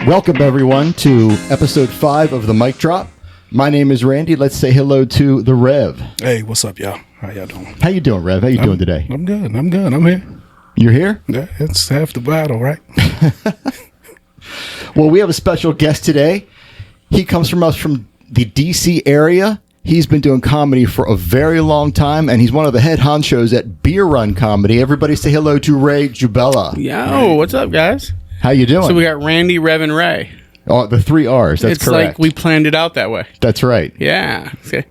Welcome, everyone, to episode 5 of the Mic Drop. My name is Randy. Let's say hello to the Rev. Hey, what's up, y'all? How y'all doing? How you doing, Rev? How you doing today? I'm good. I'm here. You're here? Yeah, it's half the battle, right? Well, we have a special guest today. He comes from the D.C. area. He's been doing comedy for a very long time, and he's one of the head honchos at Beer Run Comedy. Everybody say hello to Ray Jubela. Yo, what's up, guys? How you doing? So we got Randy, Rev, and Ray. Oh, the 3 R's. That's it's correct. Like we planned it out that way. That's right. Yeah. Okay.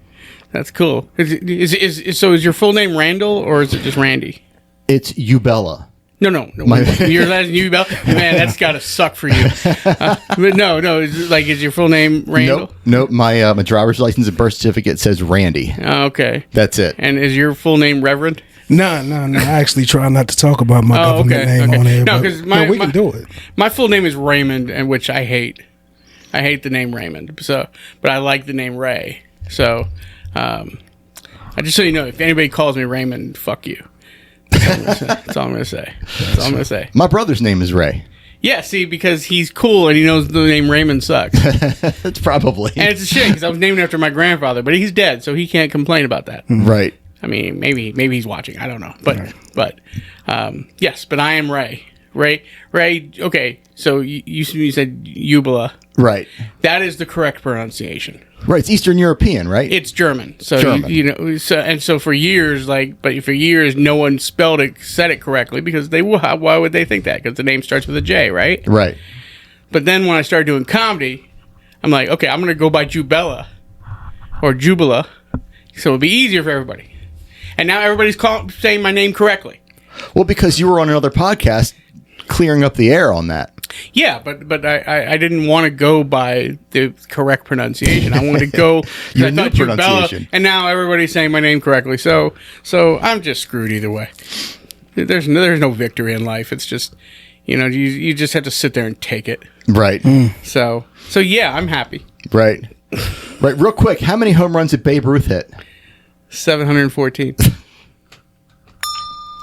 That's cool. So is your full name Randall or is it just Randy? It's Jubela. No. Your last name Jubela? Man, that's got to suck for you. But no. Is your full name Randall? Nope. My driver's license and birth certificate says Randy. Oh, okay. That's it. And is your full name Reverend? No. I actually try not to talk about my government name on here. No, because we can do it. My full name is Raymond, and which I hate. I hate the name Raymond. So, but I like the name Ray. So, I just so you know, if anybody calls me Raymond, fuck you. That's all I'm gonna say. My brother's name is Ray. Yeah, see, because he's cool and he knows the name Raymond sucks. That's probably. And it's a shame because I was named after my grandfather, but he's dead, so he can't complain about that. Right. I mean, maybe he's watching. I don't know, but yes, but I am Ray. Ray. Okay, so you said Jubela. Right. That is the correct pronunciation. Right. It's Eastern European, right? It's German. So German. You know. So for years, no one said it correctly because why would they think that? Because the name starts with a J, right? Right. But then when I started doing comedy, I'm like, okay, I'm gonna go by Jubela or Jubela, so it'll be easier for everybody. And now everybody's saying my name correctly. Well, because you were on another podcast clearing up the air on that. Yeah, but I didn't want to go by the correct pronunciation. I wanted to go Your new pronunciation. and now everybody's saying my name correctly. So I'm just screwed either way. There's no victory in life. It's just, you just have to sit there and take it. Right. So yeah, I'm happy. Right. Real quick, how many home runs did Babe Ruth hit? 714.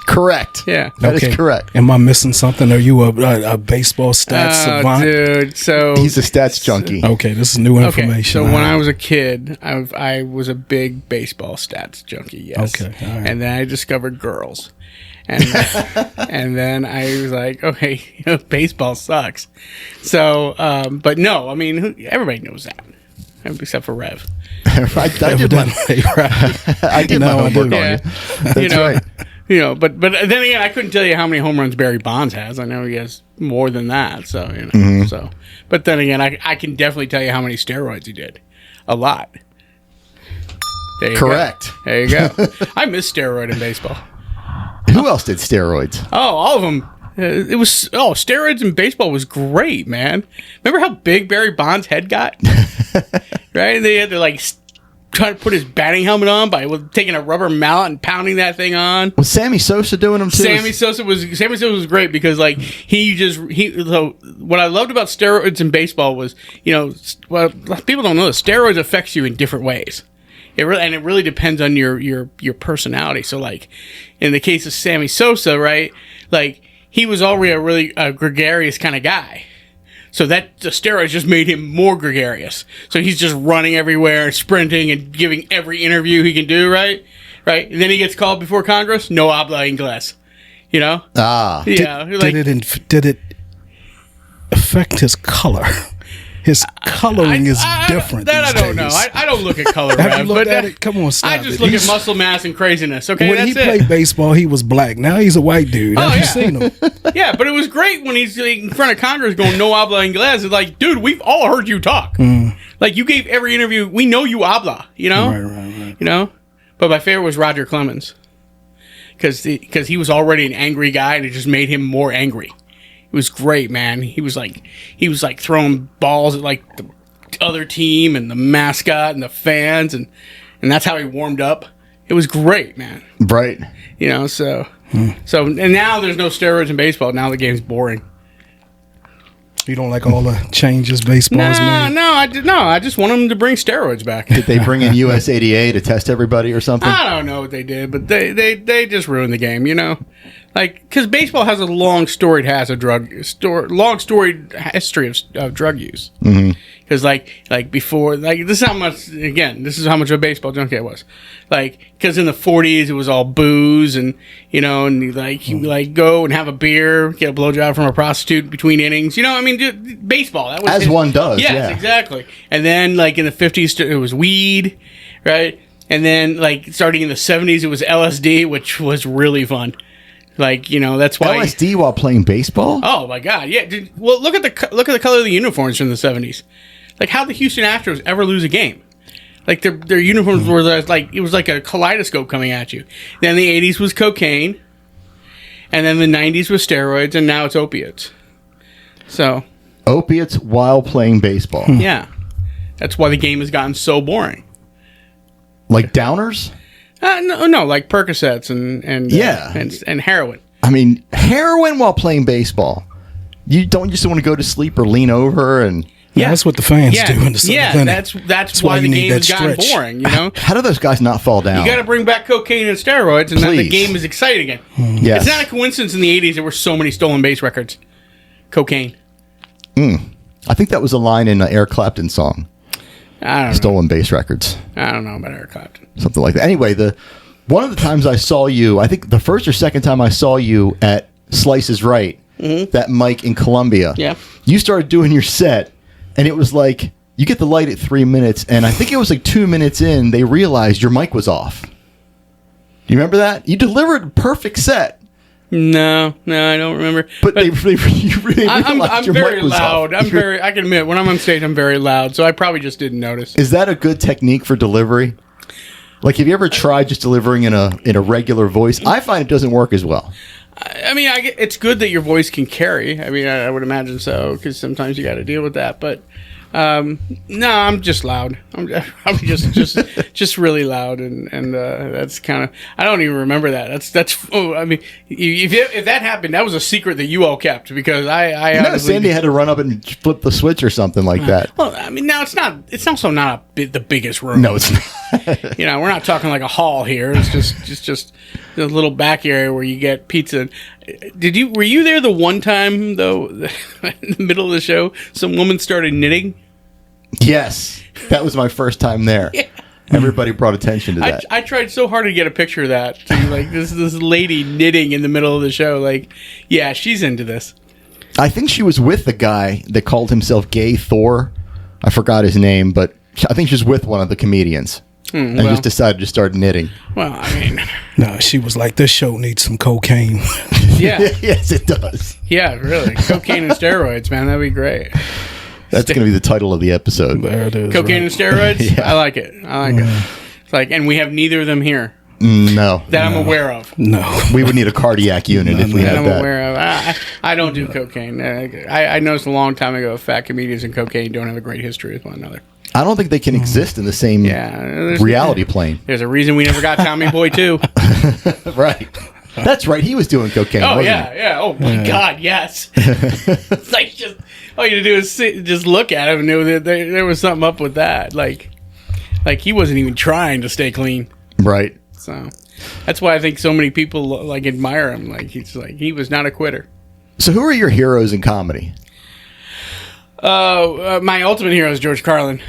Correct. Yeah. That is correct. Am I missing something? Are you a baseball stats savant? Dude, so he's a stats junkie. Okay, this is new information. So when I was a kid, I was a big baseball stats junkie, yes. Okay, all right. And then I discovered girls. And and then I was like, okay, baseball sucks. So, but no, I mean, everybody knows that, except for Rev. I did my homework on you. That's right. But then again, I couldn't tell you how many home runs Barry Bonds has. I know he has more than that. So So, but then again, I can definitely tell you how many steroids he did. A lot. There you Correct. Go. There you go. I miss steroid in baseball. Who else did steroids? Oh, all of them. Steroids in baseball was great, man. Remember how big Barry Bonds' head got? Right? And they had to trying to put his batting helmet on by taking a rubber mallet and pounding that thing on. Was Sammy Sosa doing them too? Sammy Sosa was great because so what I loved about steroids in baseball was, people don't know this, steroids affects you in different ways. It really depends on your personality. So in the case of Sammy Sosa, right? He was already a really gregarious kind of guy. So the steroids just made him more gregarious. So he's just running everywhere, sprinting, and giving every interview he can do, right? Right? And then he gets called before Congress. No habla inglés. Ah. Yeah. Did it affect his color? His coloring is different. That I don't know. I don't look at color. Have you looked at it? Come on, stop I just look at muscle mass and craziness. Okay, when he played baseball, he was black. Now he's a white dude. Have you seen him? Yeah, but it was great when he's in front of Congress going no habla inglés. It's like, dude, we've all heard you talk. You gave every interview. We know you habla. Right. But my favorite was Roger Clemens because he was already an angry guy, and it just made him more angry. It was great, man. He was throwing balls at the other team and the mascot and the fans, and that's how he warmed up. It was great, man. Right. So and now there's no steroids in baseball. Now the game's boring. You don't like all the changes baseball's made? No, I just want them to bring steroids back. Did they bring in US88 to test everybody or something? I don't know what they did, but they just ruined the game, Like, because baseball has a long storied history of drug use. Because before, this is how much of a baseball junkie I was. Because in the 40s it was all booze and you go and have a beer, get a blowjob from a prostitute between innings. Baseball. That was As one does. Yes, yeah, exactly. And then in the 50s it was weed, right? And then starting in the 70s it was LSD, which was really fun. That's why LSD while playing baseball. Oh my God! Yeah. Look at the color of the uniforms from the 70s. How the Houston Astros ever lose a game? Their uniforms were it was like a kaleidoscope coming at you. Then the 80s was cocaine, and then the 90s was steroids, and now it's opiates. So opiates while playing baseball. Yeah, that's why the game has gotten so boring. Like downers. No, like Percocets and heroin. I mean, heroin while playing baseball. You don't just want to go to sleep or lean over and. Yeah, that's what the fans do in the seventh inning. That's why the game has gotten boring. How do those guys not fall down? You got to bring back cocaine and steroids, and then the game is exciting again. Yes. It's not a coincidence in the 80s there were so many stolen base records. Cocaine. I think that was a line in an Eric Clapton song. I don't know. Stolen base records. I don't know about Eric Clapton. Something like that. Anyway, one of the times I saw you, I think the first or second time I saw you at Slice is Right, that mic in Columbia. Yeah. You started doing your set, and it was like, you get the light at 3 minutes, and I think it was 2 minutes in, they realized your mic was off. Do you remember that? You delivered a perfect set. No, I don't remember. But you really I'm your very mic was loud. off. I can admit, when I'm on stage, I'm very loud, so I probably just didn't notice. Is that a good technique for delivery? Have you ever tried just delivering in a regular voice? I find it doesn't work as well. I mean, it's good that your voice can carry. I mean, I would imagine so, because sometimes you got to deal with that. But no, I'm just loud. I'm just really loud, and that's kind of. I don't even remember that. That's. Oh, I mean, if that happened, that was a secret that you all kept, because I Sandy had to run up and flip the switch or something like that. Well, I mean, now it's not. It's also not the biggest room. No, it's not. We're not talking like a hall here. It's just the little back area where you get pizza. Were you there the one time though? In the middle of the show, some woman started knitting. Yes, that was my first time there. Yeah. Everybody brought attention to that. I tried so hard to get a picture of that. This lady knitting in the middle of the show. Yeah, she's into this. I think she was with the guy that called himself Gay Thor. I forgot his name, but I think she was with one of the comedians. And just decided to start knitting. Well, I mean... No, she was like, this show needs some cocaine. Yeah. Yes, it does. Yeah, really. Cocaine and steroids, man. That'd be great. That's going to be the title of the episode. There it is. Cocaine and steroids? Yeah. I like it. It's and we have neither of them here. No. That I'm aware of. No. We would need a cardiac unit if we had I'm that. aware of. I don't do cocaine. I noticed a long time ago fat comedians and cocaine don't have a great history with one another. I don't think they can exist in the same reality plane. There's a reason we never got Tommy Boy 2. Right. That's right. He was doing cocaine. Oh, wasn't yeah. Oh, my God, yes. It's just, all you had to do is just look at him and know that there was something up with that. Like he wasn't even trying to stay clean. Right. So that's why I think so many people admire him. He was not a quitter. So who are your heroes in comedy? My ultimate hero is George Carlin.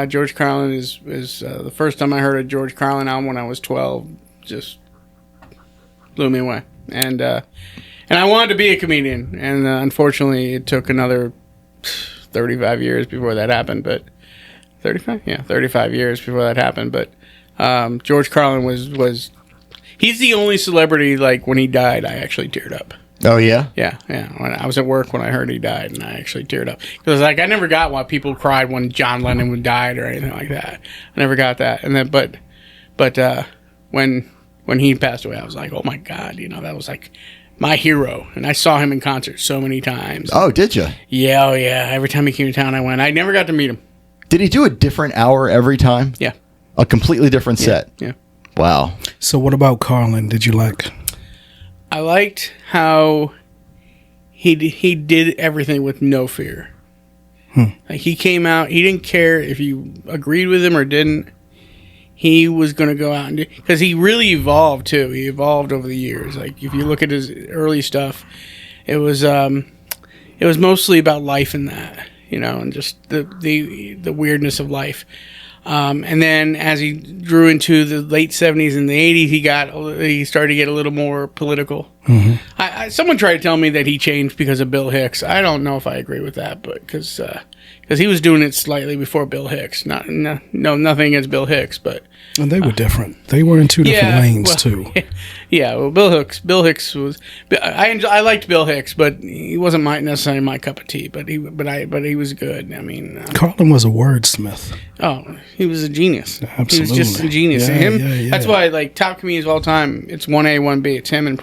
George Carlin is the first time I heard a George Carlin album when I was 12. Just blew me away, and I wanted to be a comedian, and unfortunately, it took another 35 years before that happened. But 35 years before that happened. But George Carlin was he's the only celebrity when he died, I actually teared up. Oh, yeah? Yeah. When I was at work when I heard he died, and I actually teared up. Because, I never got why people cried when John Lennon died or anything like that. I never got that. And then, but when he passed away, I was like, oh, my God, that was, my hero. And I saw him in concert so many times. Oh, did you? Yeah, oh, yeah. Every time he came to town, I went. I never got to meet him. Did he do a different hour every time? Yeah. A completely different set? Yeah. Wow. So what about Carlin did you like? I liked how he did everything with no fear. He came out. He didn't care if you agreed with him or didn't. he was going to go out and do, because he really evolved too. He evolved over the years. Like if you look at his early stuff, it was mostly about life and that, and just the weirdness of life. And then as he grew into the late 70s and the 80s, he started to get a little more political. Mm-hmm. Someone tried to tell me that he changed because of Bill Hicks. I don't know if I agree with that, but because he was doing it slightly before Bill Hicks. Nothing against Bill Hicks, but and they were different. They were in two different lanes too. Yeah, well, Bill Hicks was. I liked Bill Hicks, but he wasn't necessarily my cup of tea. But he was good. I mean, Carlin was a wordsmith. Oh, he was a genius. Absolutely, he was just a genius. Yeah, And him. yeah. That's why, like, top comedians of all time, it's 1A, 1B. It's him and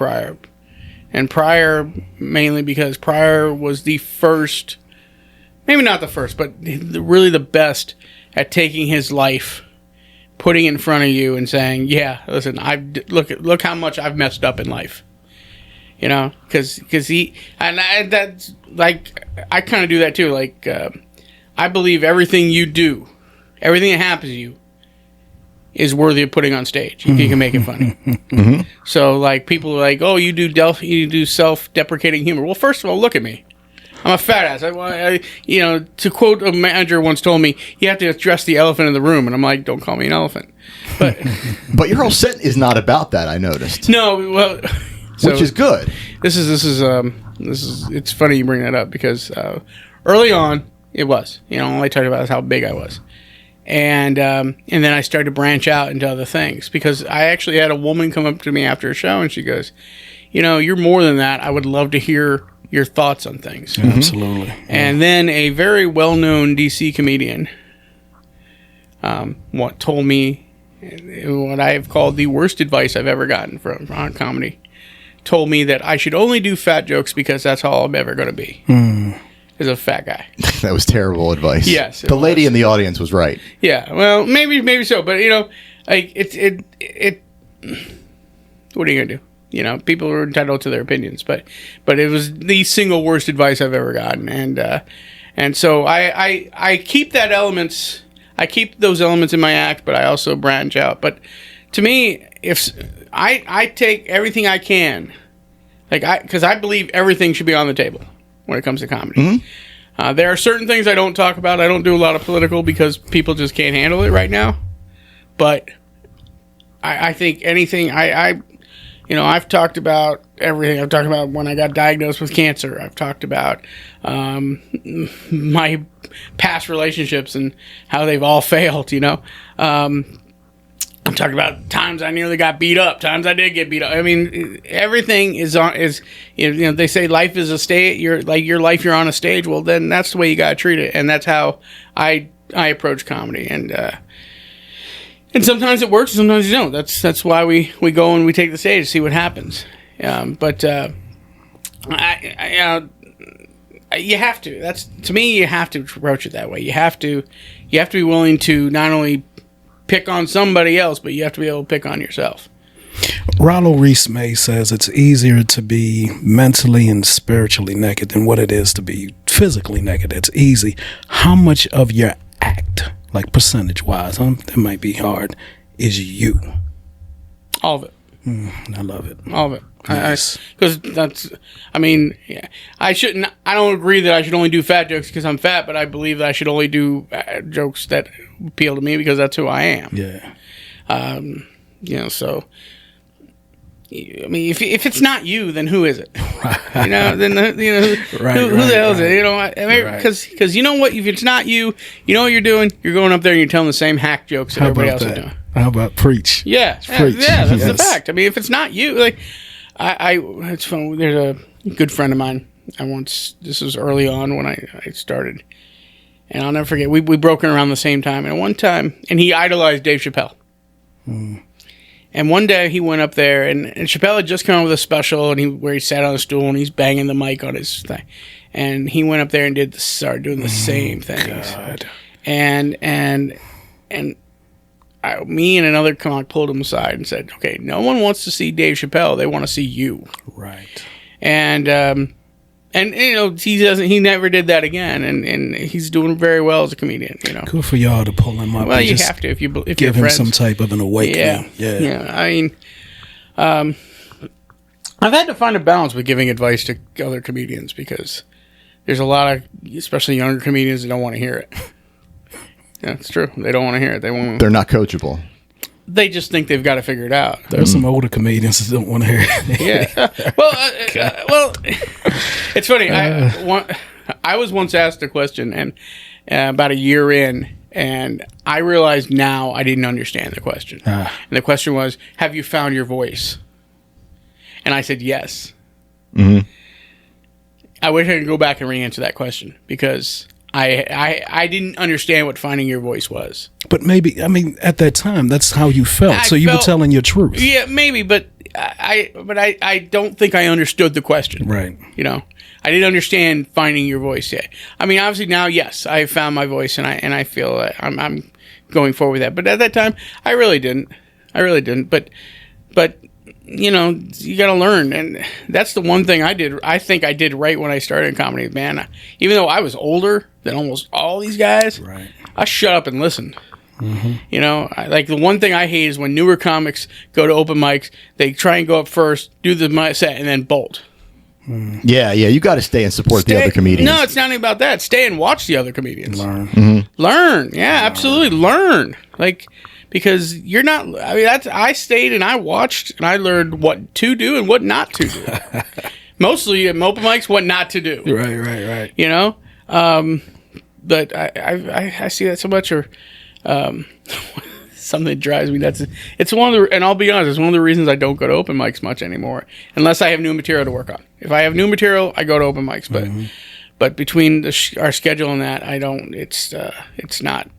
Pryor, mainly because Pryor was the first. Maybe not the first, but really the best at taking his life, putting it in front of you and saying, yeah, listen, look how much I've messed up in life. Because that's like, I kind of do that too. Like, I believe everything you do, everything that happens to you is worthy of putting on stage if you can make it funny. Mm-hmm. So like people are like, oh, you do self-deprecating humor. Well, first of all, look at me. I'm a fat ass. To quote a manager once told me, you have to address the elephant in the room, and I'm like, don't call me an elephant. But but your whole set is not about that. I noticed. No, well, which is good. This is it's funny you bring that up because early on it was all I talked about is how big I was, and then I started to branch out into other things because I actually had a woman come up to me after a show and she goes, you're more than that. I would love to hear your thoughts on things. Mm-hmm. Absolutely. And then a very well-known DC comedian told me what I have called the worst advice I've ever gotten from on comedy. Told me that I should only do fat jokes because that's all I'm ever going to be. As a fat guy. That was terrible advice. Yes. The lady in the audience was right. Yeah. Well, maybe so, but like it what are you going to do? People are entitled to their opinions, but it was the single worst advice I've ever gotten, and so I keep those elements in my act, but I also branch out. But to me, if I take everything I can, because I believe everything should be on the table when it comes to comedy. Mm-hmm. There are certain things I don't talk about. I don't do a lot of political because people just can't handle it right now. But I think anything I've talked about everything. I've talked about when I got diagnosed with cancer. I've talked about my past relationships and how they've all failed, I'm talking about times I nearly got beat up, times I did get beat up. I mean, everything is they say life is a stage. Your life, you're on a stage. Well, then that's the way you got to treat it. And that's how I approach comedy. And sometimes it works, and sometimes you don't. That's why we go and we take the stage to see what happens. But you have to. To me, you have to approach it that way. You have to be willing to not only pick on somebody else, but you have to be able to pick on yourself. Rollo Reese May says it's easier to be mentally and spiritually naked than what it is to be physically naked. It's easy. How much of your act, like percentage-wise, that might be hard, is you? All of it. I love it. All of it. Nice. Because I don't agree that I should only do fat jokes because I'm fat, but I believe that I should only do jokes that appeal to me because that's who I am. Yeah. So, I mean, if it's not you, then who is it? Right. Then who the hell is it? Because you know what? If it's not you, you know what you're doing. You're going up there and you're telling the same hack jokes that everybody else is doing. How about preach? Yeah, preach. Yeah, that's the fact. I mean, if it's not you, like it's fun. There's a good friend of mine. This was early on when I started, and I'll never forget. We broke in around the same time, and one time, and he idolized Dave Chappelle. And one day he went up there, and Chappelle had just come up with a special, and where he sat on a stool and he's banging the mic on his thing, and he went up there and started doing the same things. God. And me and another comic pulled him aside and said, "Okay, no one wants to see Dave Chappelle; they want to see you." Right. And And he never did that again, and he's doing very well as a comedian. Good for y'all to pull him up. Well, and you just have to if give you're him friends. some type of an awakening. Yeah. I mean, I've had to find a balance with giving advice to other comedians because there's a lot of, especially younger comedians, that don't want to hear it. Yeah, it's true. They don't want to hear it. They're not coachable. They just think they've got to figure it out. There's some older comedians that don't want to hear it. Yeah. Well, it's funny. I was once asked a question, and about a year in, and I realized now I didn't understand the question. And the question was, "Have you found your voice?" And I said, "Yes." Mm-hmm. I wish I could go back and re-answer that question because I didn't understand what finding your voice was. But maybe, I mean, at that time, that's how you felt. So you were telling your truth. Yeah, maybe, but I don't think I understood the question. Right. I didn't understand finding your voice yet. I mean, obviously now, yes, I found my voice, and I feel that I'm going forward with that. But at that time, I really didn't. But you got to learn, and that's the one thing I did. I think I did right when I started in comedy, man. Even though I was older than almost all these guys, right. I shut up and listened. Mm-hmm. Like the one thing I hate is when newer comics go to open mics, they try and go up first, do the set, and then bolt. Yeah, you got to stay and support the other comedians. No, it's not even about that. Stay and watch the other comedians. Learn. Yeah, absolutely. Learn. Because you're not. I mean, I stayed and I watched and I learned what to do and what not to do. Mostly at open mics, what not to do. Right. But I see that so much, or something that drives me nuts. It's one of the, and I'll be honest, it's one of the reasons I don't go to open mics much anymore, unless I have new material to work on. If I have new material, I go to open mics. But between our schedule and that, I don't. It's not.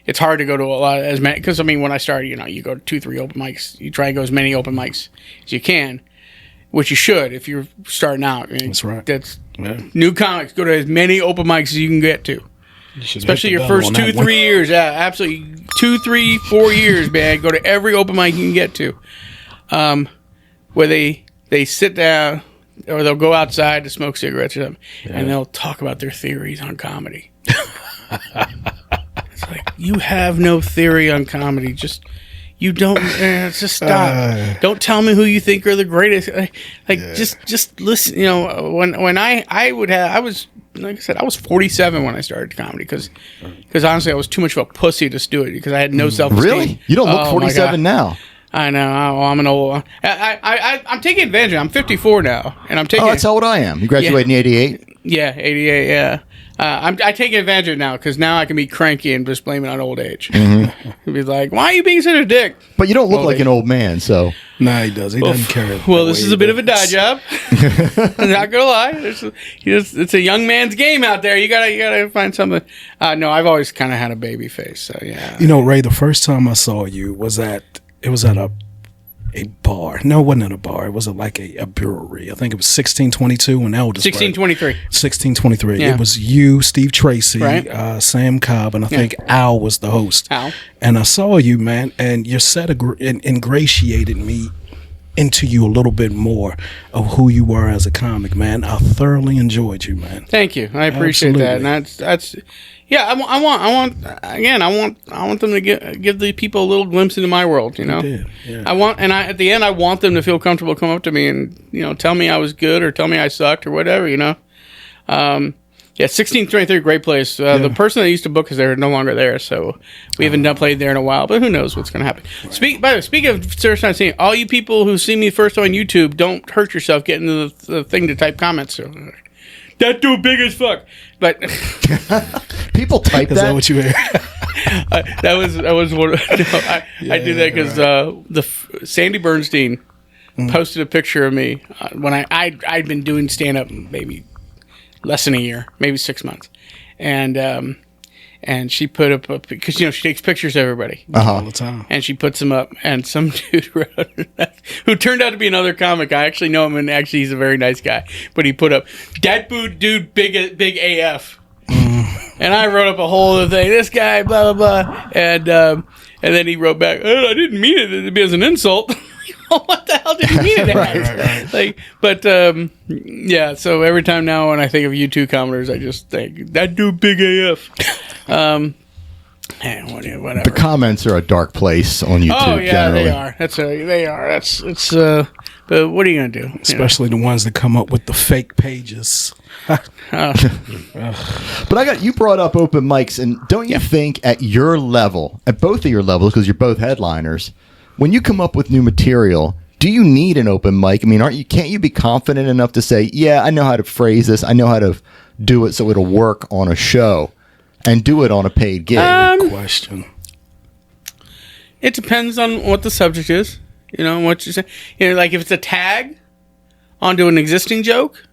It's hard to go to a lot as many, because I mean, when I started, you go to 2-3 open mics. You try and go as many open mics as you can, which you should if you're starting out. I mean, that's right. That's new comics. Go to as many open mics as you can get to. Especially your first 2-3 years. Yeah, absolutely. 2, 3, 4 years, man. Go to every open mic you can get to. Where they sit down or they'll go outside to smoke cigarettes or something, and they'll talk about their theories on comedy. It's like, you have no theory on comedy. Just stop. Don't tell me who you think are the greatest. Just listen. When I was, like I said, I was 47 when I started comedy because honestly I was too much of a pussy to do it because I had no self-esteem. Really? You don't look 47 now. I know. I'm an old. I'm taking advantage. I'm 54 now, and I'm taking. Oh, that's how old I am. You graduated in 88. Yeah, 88. Yeah. I take advantage of it now because now I can be cranky and just blame it on old age. Mm-hmm. Be like, why are you bening such a dick? But you don't look like an old man, so. Nah, he does. He doesn't care. Well, this is a bit of a dye job. I'm not gonna lie. It's a young man's game out there. You gotta find something. No, I've always kind of had a baby face. So yeah. Ray, the first time I saw you was at a bar. No, it wasn't at a bar. It was like a brewery. I think it was 1622 in Eldersburg. 1623. 1623. Yeah. It was you, Steve Tracy, right. Sam Cobb, and I think Al was the host. Al. And I saw you, man, and your set ingratiated me into you a little bit more of who you were as a comic, man. I thoroughly enjoyed you, man. Thank you. I appreciate that. And that's yeah. I want them to give the people a little glimpse into my world. You did, yeah. At the end, I want them to feel comfortable, come up to me and tell me I was good or tell me I sucked or whatever. 1623, great place. The person that used to book us there is no longer there, so we haven't played there in a while. But who knows what's going to happen? Right. By the way, speaking of first time seeing, all you people who see me first on YouTube, don't hurt yourself getting the thing to type comments. So, that dude big as fuck. But people type that. Is that what you hear? that was one. I did that because Sandy Bernstein posted a picture of me when I'd been doing stand up maybe less than a year, maybe 6 months, and she put up because she takes pictures of everybody all the time, and she puts them up, and some dude wrote who turned out to be another comic. I actually know him, and actually he's a very nice guy, but he put up that dude big AF, and I wrote up a whole other thing. This guy, blah blah blah, and then he wrote back, I didn't mean it to be as an insult. what the hell did you mean it as? Like, but yeah. So every time now when I think of U2 commenters, I just think that dude big AF. Whatever. The comments are a dark place on YouTube. Oh yeah, generally. they are. They are. It's. But what are you gonna do? Especially the ones that come up with the fake pages. But you brought up open mics, and don't you think at your level, at both of your levels, because you're both headliners, when you come up with new material, do you need an open mic? I mean, can't you be confident enough to say, yeah, I know how to phrase this, I know how to do it so it'll work on a show, and do it on a paid gig? Question. It depends on what the subject is. You know what you say. You know, like if it's a tag onto an existing joke,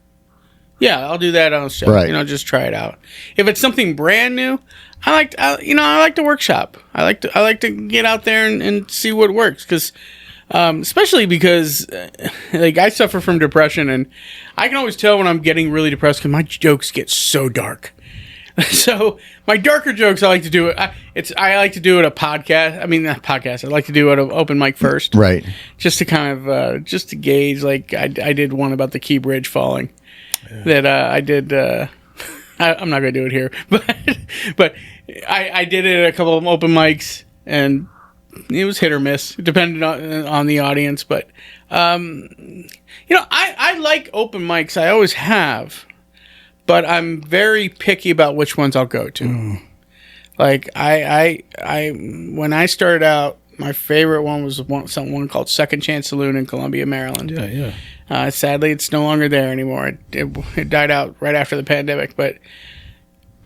yeah, I'll do that on a show. Right. You know, just try it out. If it's something brand new, I like to workshop. I like to get out there and see what works, because especially because like I suffer from depression, and I can always tell when I'm getting really depressed because my jokes get so dark. So my darker jokes, I like to do it. I like to do it a podcast. I mean, not podcast. I like to do it an open mic first, Right. Just to kind of just to gauge. Like I did one about the Key Bridge falling. Yeah. That I did. I'm not going to do it here, but I did it at a couple of open mics, and it was hit or miss, depending on the audience. But I like open mics. I always have. But I'm very picky about which ones I'll go to. Like I when I started out, my favorite one was one called Second Chance Saloon in Columbia, Maryland. Yeah. Sadly, it's no longer there anymore. It died out right after the pandemic. But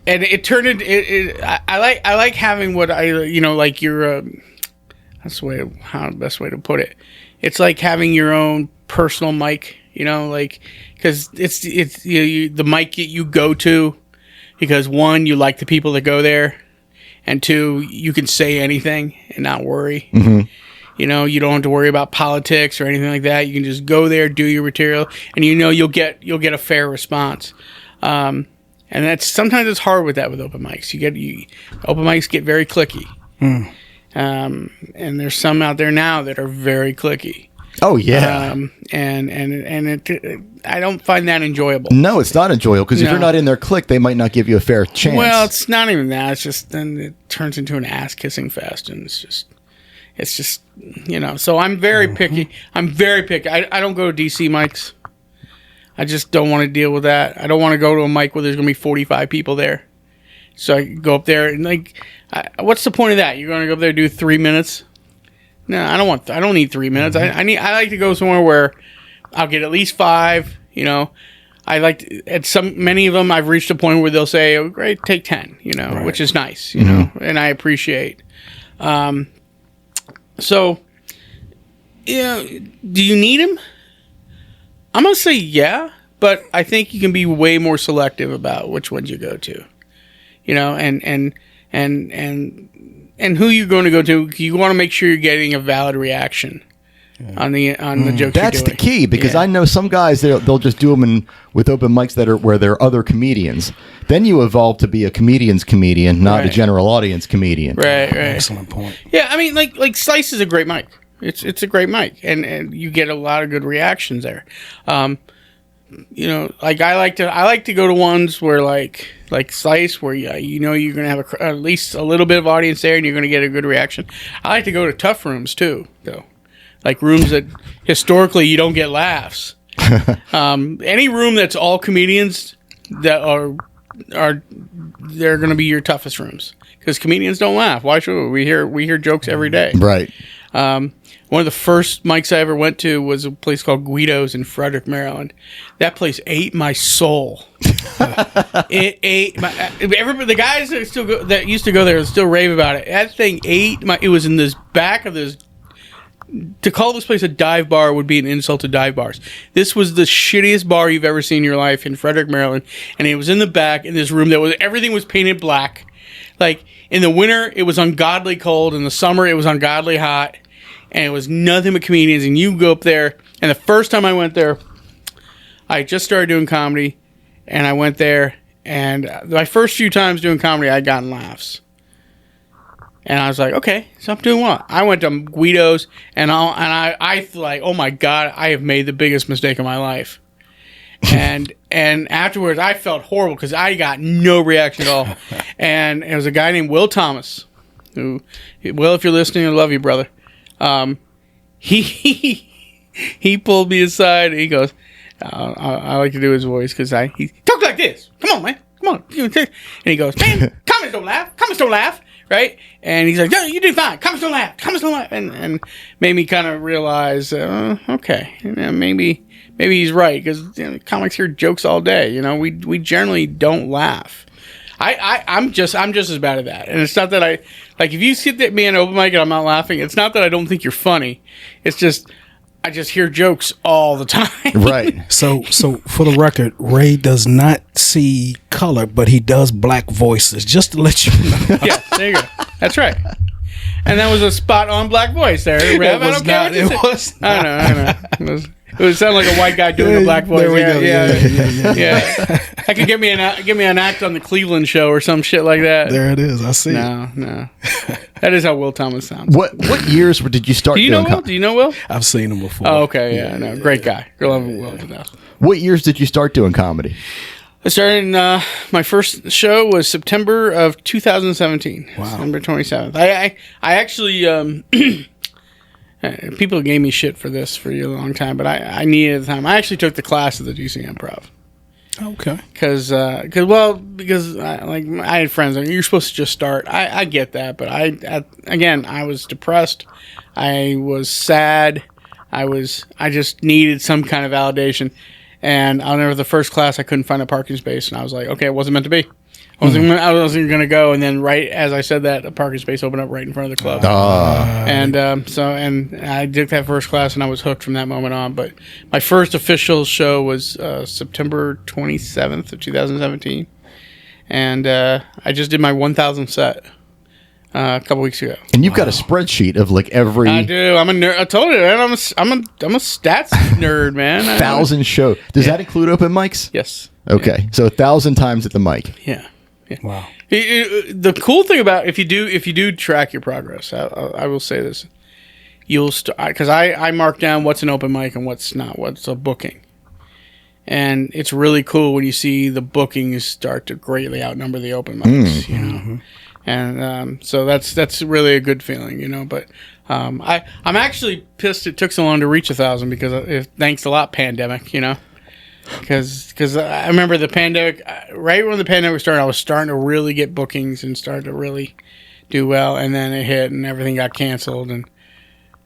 it turned into I like having what like your that's the best way to put it. It's like having your own personal mic. Like, because it's the mic that you go to, because one, you like the people that go there, and two, you can say anything and not worry. Mm-hmm. You don't have to worry about politics or anything like that. You can just go there, do your material, and you'll get a fair response. And that's sometimes it's hard with open mics. Open mics get very cliquey. And there's some out there now that are very cliquey. Oh yeah, and I don't find that enjoyable. No, it's not enjoyable, because if you're not in their clique, they might not give you a fair chance. Well, it's not even that. It's just then it turns into an ass kissing fest, and it's just So I'm very picky. I'm very picky. I don't go to DC mics. I just don't want to deal with that. I don't want to go to a mic where there's going to be 45 people there. So I go up there and what's the point of that? You're going to go up there and do 3 minutes? No, I don't need 3 minutes. I like to go somewhere where I'll get at least 5. I like many of them. I've reached a point where they'll say, "Oh, great, take 10." Right. Which is nice. And I appreciate. So, do you need them? I'm gonna say yeah, but I think you can be way more selective about which ones you go to. And who you're going to go to. You want to make sure you're getting a valid reaction on the jokes. That's you're doing. the key, because I know some guys they'll just do them with open mics where they're other comedians. Then you evolve to be a comedian's comedian, not a general audience comedian. Right. Excellent point. Yeah, I mean, like Slice is a great mic. It's a great mic, and you get a lot of good reactions there. Like I like to go to ones where like Slice, where you're gonna have at least a little bit of audience there, and you're gonna get a good reaction. I like to go to tough rooms too, though, like rooms that historically you don't get laughs. Any room that's all comedians that they're gonna be your toughest rooms, because comedians don't laugh. Why should we? We hear jokes every day. Right. One of the first mics I ever went to was a place called Guido's in Frederick, Maryland. That place ate my soul. It ate my. Everybody, the guys that used to go there still rave about it. That thing ate my. It was in this back of this. To call this place a dive bar would be an insult to dive bars. This was the shittiest bar you've ever seen in your life in Frederick, Maryland, and it was in the back in this room everything was painted black. Like in the winter, it was ungodly cold. In the summer, it was ungodly hot. And it was nothing but comedians. And you go up there. And the first time I went there, I just started doing comedy. And I went there. And my first few times doing comedy, I'd gotten laughs. And I was like, okay, so I'm doing well. I went to Guido's, and I like, oh my God, I have made the biggest mistake of my life. And afterwards, I felt horrible because I got no reaction at all. And it was a guy named Will Thomas, who, Will, if you're listening, I love you, brother. He pulled me aside, and he goes, I like to do his voice because he talks like this. Come on, man. Come on. And he goes, man, comments don't laugh. Comments don't laugh. Right? And he's like, no, you did fine. Comments don't laugh. Comments don't laugh. And made me kind of realize, okay, maybe he's right because comics hear jokes all day. We generally don't laugh. I'm just as bad at that. And it's not that if you sit at me in an open mic and I'm not laughing, it's not that I don't think you're funny. It's just I just hear jokes all the time. Right. So for the record, Ray does not see color, but he does black voices. Just to let you know. Yeah, there you go. That's right. And that was a spot on black voice there. Rev. I don't care what you say. I know. It would sound like a white guy doing a black voice. There we go. Yeah. I could give me an act on the Cleveland show or some shit like that. There it is. I see. No. That is how Will Thomas sounds. What years did you start? Do you know Will? Do you know Will? I've seen him before. Oh, okay. Yeah. No. Great guy. I love Will to death. What years did you start doing comedy? I started my first show was September of 2017. Wow. September 27th. I actually people gave me shit for this for a long time, but I needed the time. I actually took the class at the DC Improv. Okay. Because I had friends like, you're supposed to just start. I get that, but I was depressed. I was sad. I just needed some kind of validation. And I'll remember the first class, I couldn't find a parking space, and I was like, okay, it wasn't meant to be. I wasn't going to go, and then right as I said that, a parking space opened up right in front of the club. And I did that first class, and I was hooked from that moment on. But my first official show was September 27th of 2017, and I just did my 1,000th set a couple weeks ago. And you've got a spreadsheet of like every. I do. I'm a nerd. I told you, man. I'm a stats nerd, man. 1,000 show. Does that include open mics? Yes. Okay, yeah. So 1,000 times at the mic. Yeah. Wow. The cool thing about if you do track your progress, I will say this, you'll start because I mark down what's an open mic and what's not, what's a booking, and it's really cool when you see the bookings start to greatly outnumber the open mics, Mm-hmm. And so that's really a good feeling, But I'm actually pissed it took so long to reach 1,000 because thanks a lot pandemic, Because I remember the pandemic, right when the pandemic started, I was starting to really get bookings and started to really do well. And then it hit and everything got canceled. And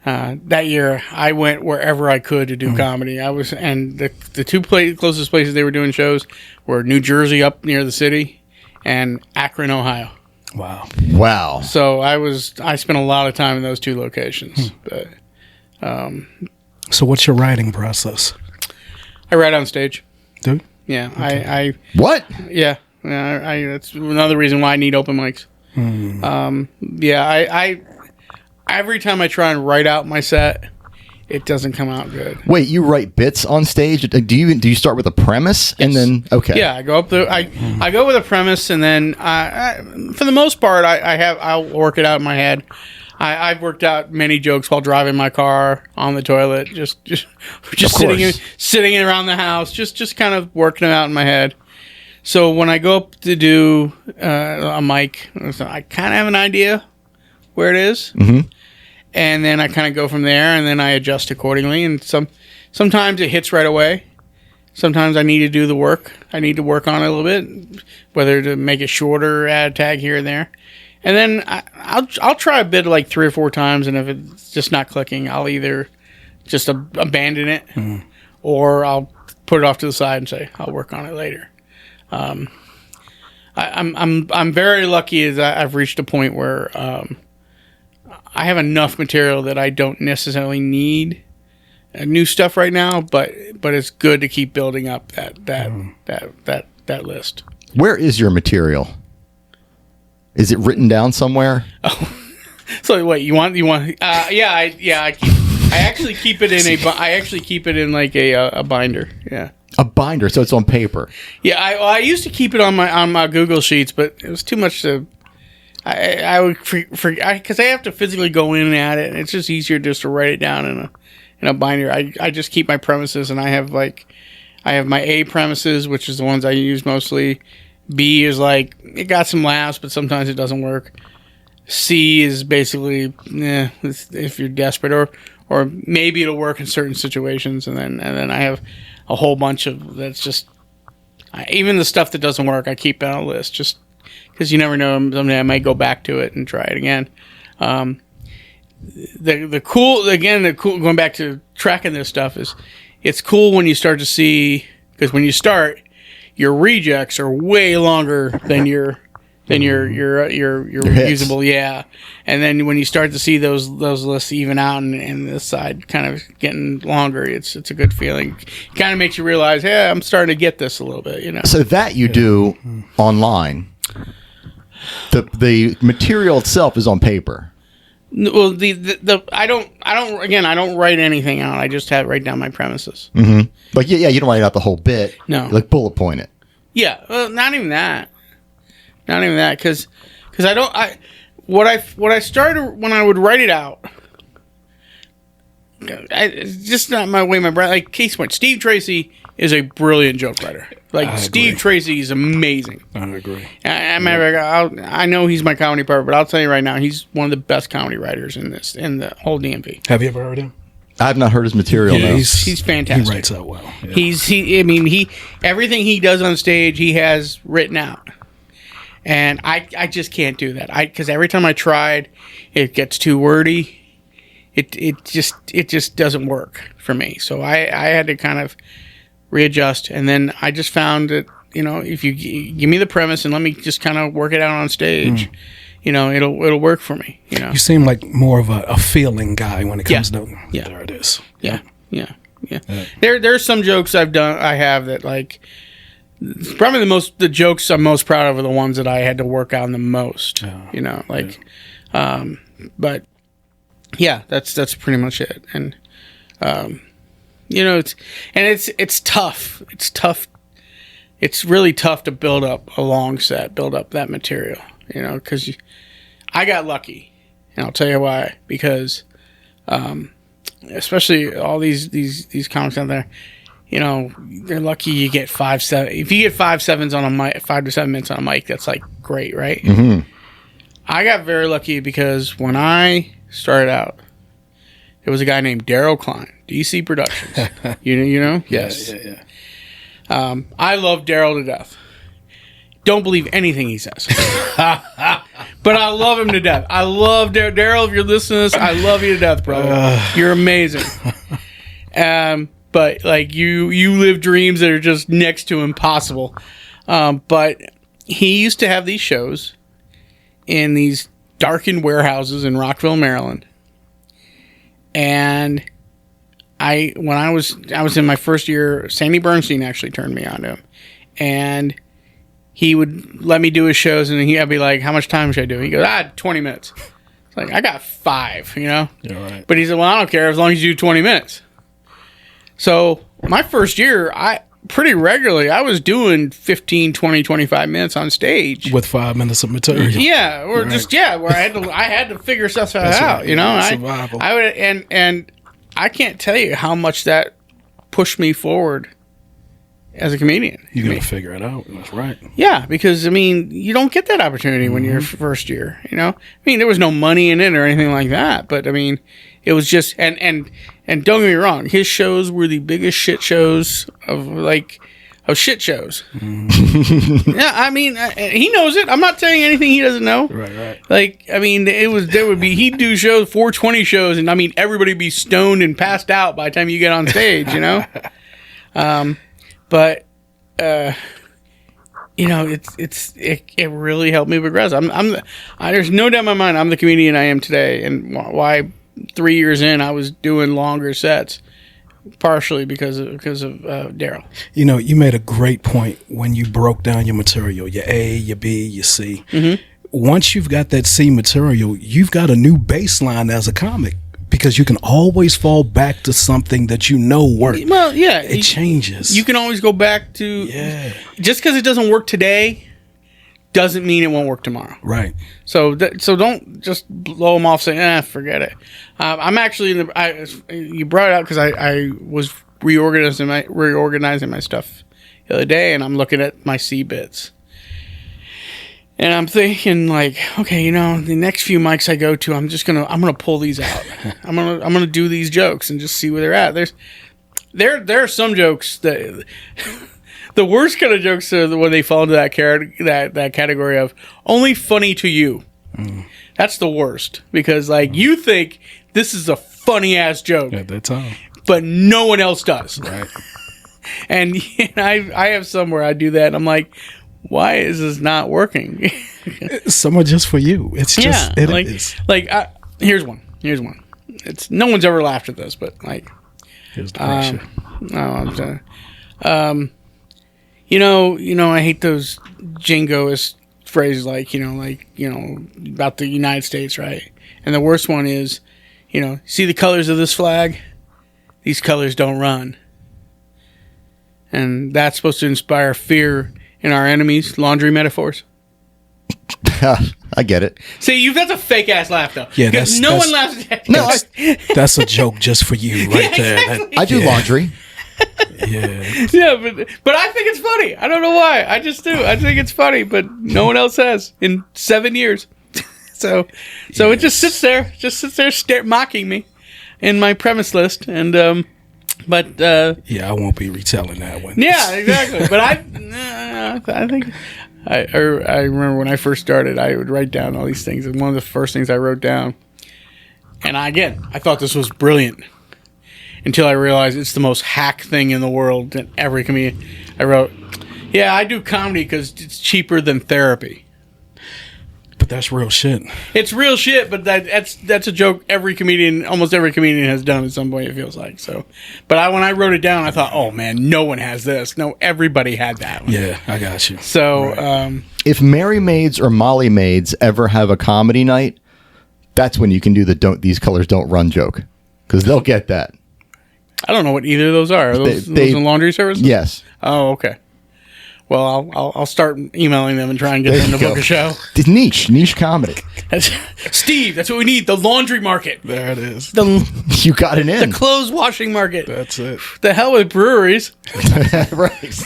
that year, I went wherever I could to do comedy. And the two closest places they were doing shows were New Jersey up near the city and Akron, Ohio. Wow. So I spent a lot of time in those two locations. But So what's your writing process? I write on stage. Dude? Yeah, Okay. What? Yeah, that's another reason why I need open mics. I every time I try and write out my set, it doesn't come out good. Wait, you write bits on stage? Do you start with a premise and then okay? Yeah, I go up there. I go with a premise, and then for the most part, I'll work it out in my head. I've worked out many jokes while driving my car, on the toilet, just sitting around the house, just kind of working it out in my head. So when I go up to do a mic, I kind of have an idea where it is, and then I kind of go from there, and then I adjust accordingly. And sometimes it hits right away. Sometimes I need to do the work. I need to work on it a little bit, whether to make it shorter, add a tag here and there. And then I'll try a bit like 3 or 4 times, and if it's just not clicking, I'll either just abandon it, or I'll put it off to the side and say I'll work on it later. I'm very lucky as I've reached a point where I have enough material that I don't necessarily need new stuff right now, but it's good to keep building up that list. Where is your material? Is it written down somewhere? Oh, so wait, you want? I actually keep it in like a binder. Yeah, a binder, so it's on paper. Yeah, I used to keep it on my Google Sheets, but it was too much to. I would because I have to physically go in at it, and it's just easier just to write it down in a binder. I just keep my premises, and I have my A premises, which is the ones I use mostly. B is like it got some laughs, but sometimes it doesn't work. C is basically if you're desperate, or maybe it'll work in certain situations, and then I have a whole bunch of that's just even the stuff that doesn't work. I keep it on a list just because you never know. Someday I might go back to it and try it again. The cool going back to tracking this stuff is it's cool when you start to see, because when you start, your rejects are way longer than your usable, yeah. And then when you start to see those lists even out and this side kind of getting longer, it's a good feeling. It kind of makes you realize, hey, I'm starting to get this a little bit, you know. So that you do online. The material itself is on paper. Well, I don't write anything out. I just write down my premises. Mm-hmm. Like you don't write out the whole bit. No, like bullet point it. Yeah, not even that. Not even that, because what I started when I would write it out. It's just not my way. My brain, like case point. Steve Tracy is a brilliant joke writer. Like Steve Tracy is amazing. I agree. I know he's my comedy partner, but I'll tell you right now, he's one of the best comedy writers in the whole DMV. Have you ever heard him? I've not heard his material. Yeah, no. He's fantastic. He writes out well. Yeah. He everything he does on stage he has written out, and I just can't do that. Because every time I tried, it gets too wordy. It just doesn't work for me. So I had to kind of readjust, and then I just found that if you give me the premise and let me just kind of work it out on stage. It'll work for me. You seem like more of a feeling guy when it comes to there it is. Yeah. There's some jokes I have that like probably the jokes I'm most proud of are the ones that I had to work on the most. But yeah, that's pretty much it. And it's tough. It's tough. It's really tough to build up a long set, build up that material. Because I got lucky, and I'll tell you why. Because, especially all these comics out there, they're lucky you get 5 7. If you get 5 7s on a mic, 5 to 7 minutes on a mic, that's like great, right? Mm-hmm. I got very lucky because when I started out, there was a guy named Daryl Klein, DC Productions. you know? Yes. Yeah. I love Daryl to death. Don't believe anything he says. But I love him to death. I love Daryl. If you're listening to this, I love you to death, brother. You're amazing. But like you live dreams that are just next to impossible. But he used to have these shows in these darkened warehouses in Rockville, Maryland. And when I was in my first year, Sandy Bernstein actually turned me on to him. And he would let me do his shows, and I'd be like, how much time should I do? He goes, 20 minutes. It's like, I got 5, Yeah, right. But he said, well, I don't care as long as you do 20 minutes. So my first year, pretty regularly, I was doing 15, 20, 25 minutes on stage. With 5 minutes of material. Yeah, or right. Where I had to figure stuff out, Survival. I would, and I can't tell you how much that pushed me forward as a comedian. You got to figure it out. That's right. Yeah, because you don't get that opportunity when you're first year. There was no money in it or anything like that. But it was just and don't get me wrong, his shows were the biggest shit shows of shit shows. Yeah, he knows it. I'm not telling you anything he doesn't know. Right. He'd do shows, 420 shows, and everybody be stoned and passed out by the time you get on stage. But it really helped me progress. There's no doubt in my mind I'm the comedian I am today, and why 3 years in I was doing longer sets, partially because of Daryl. You made a great point when you broke down your material, your A, your B, your C. Mm-hmm. Once you've got that C material, you've got a new baseline as a comic. Because you can always fall back to something that worked. Well, yeah. It changes. You can always go back to... Yeah. Just because it doesn't work today doesn't mean it won't work tomorrow. Right. So don't just blow them off saying, forget it. I'm actually you brought it up because I was reorganizing my stuff the other day, and I'm looking at my C bits. And I'm thinking, like, okay, the next few mics I go to, I'm gonna pull these out. I'm gonna do these jokes and just see where they're at. There are some jokes that the worst kind of jokes are when they fall into that category of only funny to you. That's the worst, because like you think this is a funny ass joke At that time, but no one else does. right? And I have some where I do that, and I'm like, why is this not working? Some are just for you. It's just it is. Here's one. It's no one's ever laughed at this, but like, Here's the pressure. I'm sorry. I hate those jingoist phrases like about the United States, right? And the worst one is, see the colors of this flag? These colors don't run. And that's supposed to inspire fear in our enemies. Laundry metaphors. I get it. See, that's a fake ass laugh though. Yeah, because no one laughs at that. No, That's a joke just for you, right there. exactly. I do laundry. Yeah. Yeah, but I think it's funny. I don't know why. I just do. I think it's funny, but no one else has in 7 years. So it just sits there, mocking me in my premise list, and Yeah, I won't be retelling that one. yeah, exactly. But I think I remember when I first started, I would write down all these things, and one of the first things I wrote down, and I thought this was brilliant. Until I realized it's the most hack thing in the world that every comedian. I wrote, yeah, I do comedy because it's cheaper than therapy. But that's real shit. It's real shit, but that's a joke almost every comedian has done at some point, it feels like. So, but when I wrote it down, I thought, oh man, no one has this. No, everybody had that one. Yeah, I got you. So, Right. If Mary Maids or Molly Maids ever have a comedy night, that's when you can do the these colors don't run joke, because they'll get that. I don't know what either of those are. Are those in laundry services? Yes. Oh, okay. Well, I'll start emailing them and try and get them to book a show. It's niche comedy. Steve, that's what we need. The laundry market. There it is. You got it in. The clothes washing market. That's it. The hell with breweries. Right.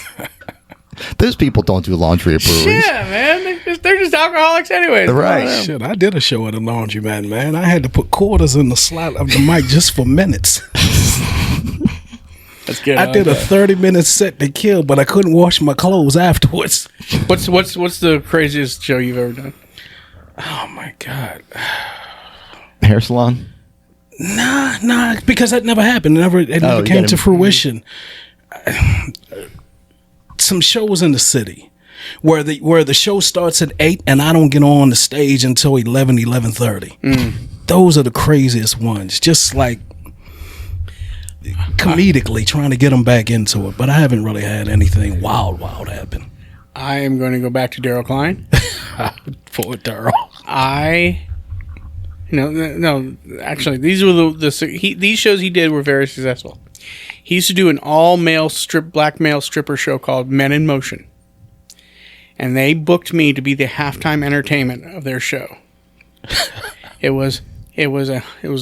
Those people don't do laundry at breweries. Yeah, man. They're just alcoholics anyway. Right. Shit, I did a show at a laundromat, man. I had to put quarters in the slot of the mic just for minutes. That's good. I did a 30-minute set to kill, but I couldn't wash my clothes afterwards. What's the craziest show you've ever done? Oh my God. Hair salon? Nah, because that never happened. It never came to fruition. Some shows in the city where the show starts at 8 and I don't get on the stage until 11:30. Those are the craziest ones. Just like comedically trying to get them back into it, but I haven't really had anything wild happen. I am going to go back to Daryl Klein. Poor Daryl. No. Actually, these were these shows he did were very successful. He used to do an all-male black male stripper show called Men in Motion, and they booked me to be the halftime entertainment of their show. It was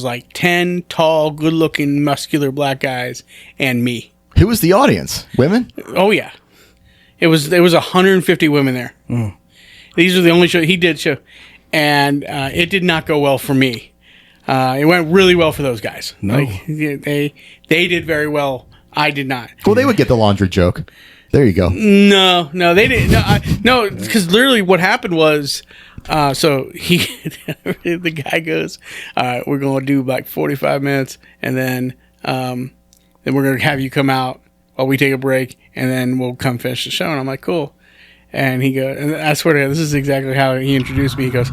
like 10 tall, good-looking, muscular black guys and me. Who was the audience? Women? Oh yeah, there was 150 women there. These are the only show he did and it did not go well for me. It went really well for those guys. No, they did very well. I did not. Well, they would get the laundry joke. There you go. No, they didn't. No, because literally what happened was, so the guy goes, we're going to do like 45 minutes, and then we're going to have you come out while we take a break, and then we'll come finish the show. And I'm like, cool. And he goes, and I swear to God, this is exactly how he introduced me. He goes,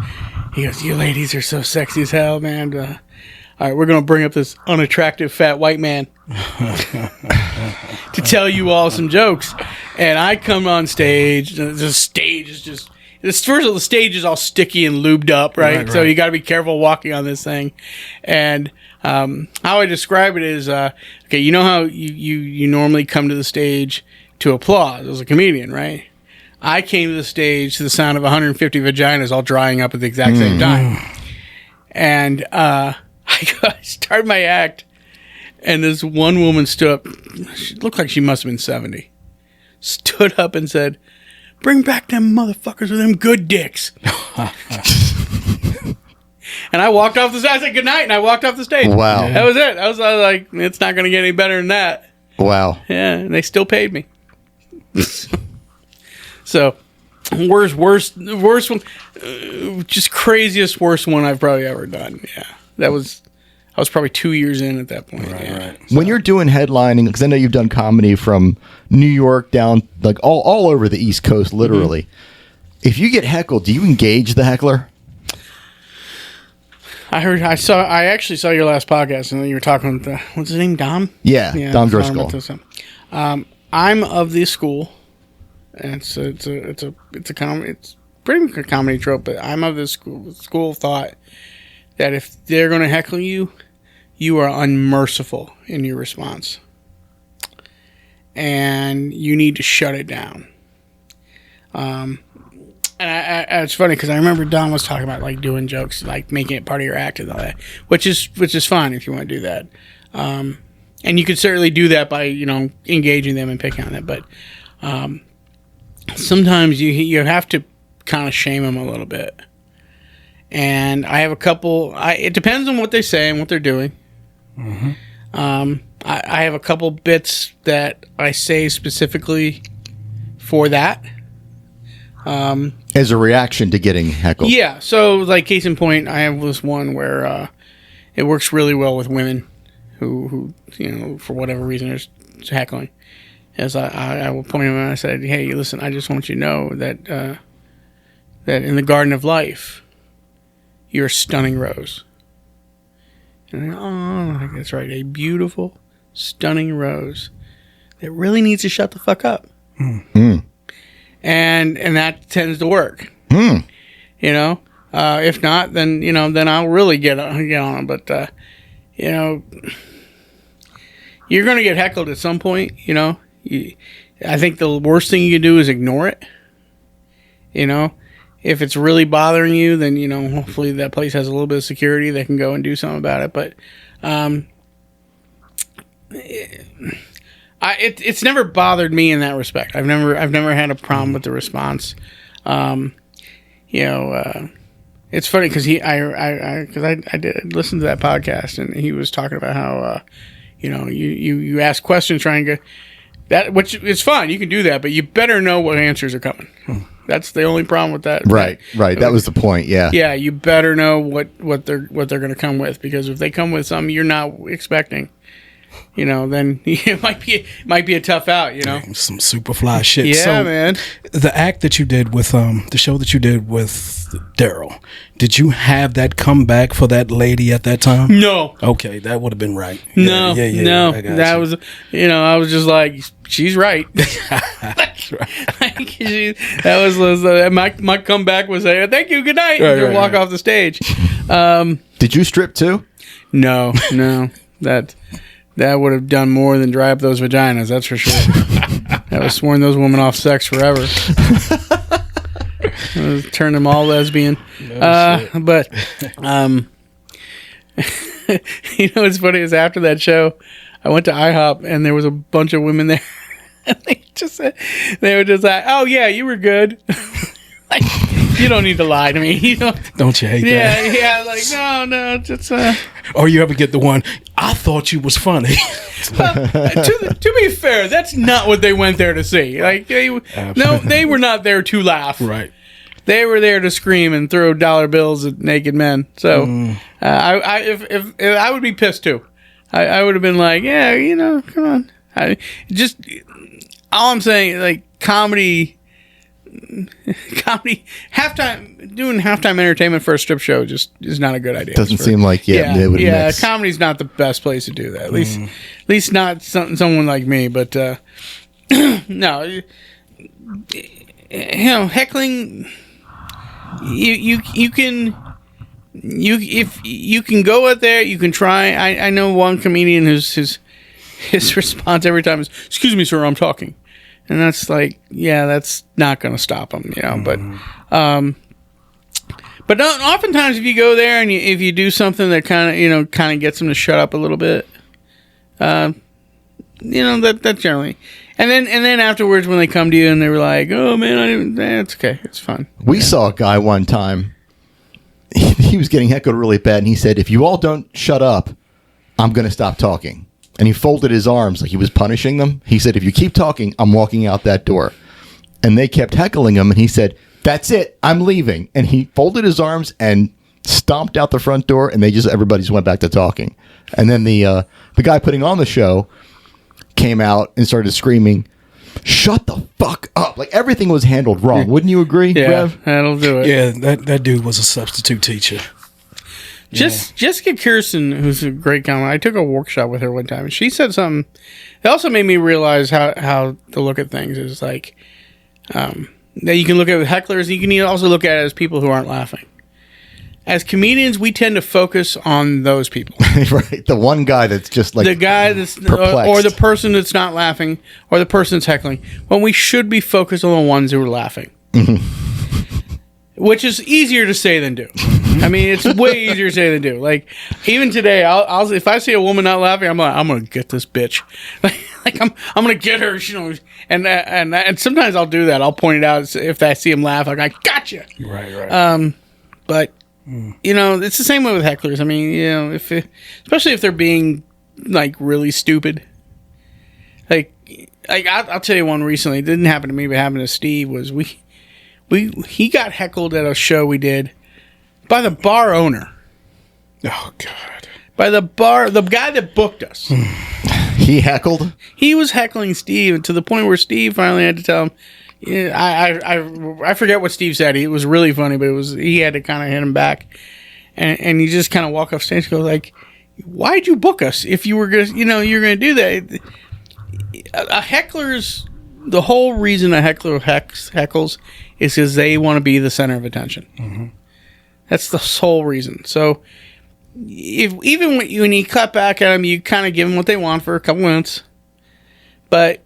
you ladies are so sexy as hell, man. All right, we're going to bring up this unattractive fat white man to tell you all some jokes. And I come on stage. The stage is just... First of all, the stage is all sticky and lubed up, right? So you got to be careful walking on this thing. And how I describe it is, okay, you know how you normally come to the stage to applause as a comedian, right? I came to the stage to the sound of 150 vaginas all drying up at the exact same time. And I started my act, and this one woman stood up. She looked like she must have been 70. Stood up and said, "Bring back them motherfuckers with them good dicks." And I walked off the stage. I said goodnight, and I walked off the stage. Wow. That was it. I was like, it's not going to get any better than that. Wow. Yeah, and they still paid me. So, worst one, just craziest worst one I've probably ever done. Yeah, I was probably 2 years in at that point. Right. When you're doing headlining, because I know you've done comedy from New York down, like all over the East Coast, literally. If you get heckled, do you engage the heckler? I actually saw your last podcast, and then you were talking with what's his name, Dom? Yeah, Dom Driscoll. I'm of this school, and it's pretty much a comedy trope, but I'm of this school of thought that if they're going to heckle you, you are unmerciful in your response, and you need to shut it down. And it's funny because I remember Don was talking about like doing jokes, like making it part of your act and all that, which is fine if you want to do that. And you could certainly do that by engaging them and picking on it. But sometimes you have to kind of shame them a little bit. And I have a couple. It depends on what they say and what they're doing. Mm-hmm. I have a couple bits that I say specifically for that. As a reaction to getting heckled. Yeah, so like case in point, I have this one where it works really well with women who for whatever reason are heckling. As I will point them and I said, "Hey, listen, I just want you to know that that in the Garden of Life, you're a stunning rose." And I go, "Oh, that's right, a beautiful, stunning rose that really needs to shut the fuck up." And that tends to work. If not, then I'll really get on them. But you're going to get heckled at some point. I think the worst thing you can do is ignore it. If it's really bothering you, then hopefully that place has a little bit of security that can go and do something about it. But it's never bothered me in that respect. I've never had a problem with the response. It's funny because I did listen to that podcast, and he was talking about how you ask questions trying to get that, which is fine. You can do that, but you better know what answers are coming. That's the only problem with that. Right. That was the point. Yeah. Yeah, you better know what they're going to come with, because if they come with something you're not expecting, then it might be a tough out, Some super fly shit. Yeah, so, man. The act that you did with the show that you did with Daryl, did you have that comeback for that lady at that time? No. Okay, that would have been right. No. I got That you. was, I was just like, she's right. That's right. That was my comeback was say, "Thank you, good night," and walk off the stage. Did you strip too? No, that would have done more than dry up those vaginas, that's for sure. That was sworn those women off sex forever. Turn them all lesbian. But what's funny is after that show, I went to IHOP and there was a bunch of women there. And they were just like, "Oh yeah, you were good." Like, you don't need to lie to me. Don't you hate that? Yeah. Like, no, just. Or you ever get the one, "I thought you was funny." Well, to be fair, that's not what they went there to see. Like, they were not there to laugh. Right. They were there to scream and throw dollar bills at naked men. So, if I would be pissed too. I would have been like, yeah, come on. All I'm saying, like, comedy doing halftime entertainment for a strip show just is not a good idea. Doesn't seem like it would mix. Comedy's not the best place to do that. At least not someone like me. But no, heckling. You can go out there. You can try. I know one comedian whose his response every time is, "Excuse me, sir, I'm talking." And that's like, yeah, that's not going to stop them, you know. But oftentimes if you go there and if you do something that kind of gets them to shut up a little bit, that generally. And then afterwards when they come to you and they were like, oh man, it's okay, it's fine. We saw a guy one time. He was getting heckled really bad, and he said, if you all don't shut up, I'm going to stop talking. And he folded his arms like he was punishing them. He said, if you keep talking, I'm walking out that door. And they kept heckling him, and he said, that's it, I'm leaving. And he folded his arms and stomped out the front door, and everybody just went back to talking. And then the guy putting on the show came out and started screaming, shut the fuck up. Like, everything was handled wrong. Wouldn't you agree, Yeah, Rev? that'll do it. Yeah, that dude was a substitute teacher. Jessica Kirsten, who's a great comic, I took a workshop with her one time, and she said something. It also made me realize how to look at things is like that you can look at it with hecklers. You can also look at it as people who aren't laughing. As comedians, we tend to focus on those people. Right, the one guy that's just like the guy that's perplexed. or the person that's not laughing, or the person that's heckling. When we should be focused on the ones who are laughing, which is easier to say than do. I mean, it's way easier to say than do. Like, even today, I'll if I see a woman not laughing, I'm gonna get this bitch. Like I'm gonna get her, you know. And sometimes I'll do that. I'll point it out if I see him laugh. Like, I gotcha. Right. But it's the same way with hecklers. I mean, especially if they're being like really stupid. Like I'll tell you one recently. It didn't happen to me, but happened to Steve. Was he got heckled at a show we did by the bar owner. Oh God. By the guy that booked us. He heckled? He was heckling Steve to the point where Steve finally had to tell him. I forget what Steve said. It was really funny, but he had to kind of hit him back, and he just kind of walk off stage and go like, "Why'd you book us if you were gonna, you're gonna do that?" A heckler's the whole reason a heckler heckles is because they want to be the center of attention. Mm-hmm. That's the sole reason. So even when you cut back at them, you kind of give them what they want for a couple minutes, but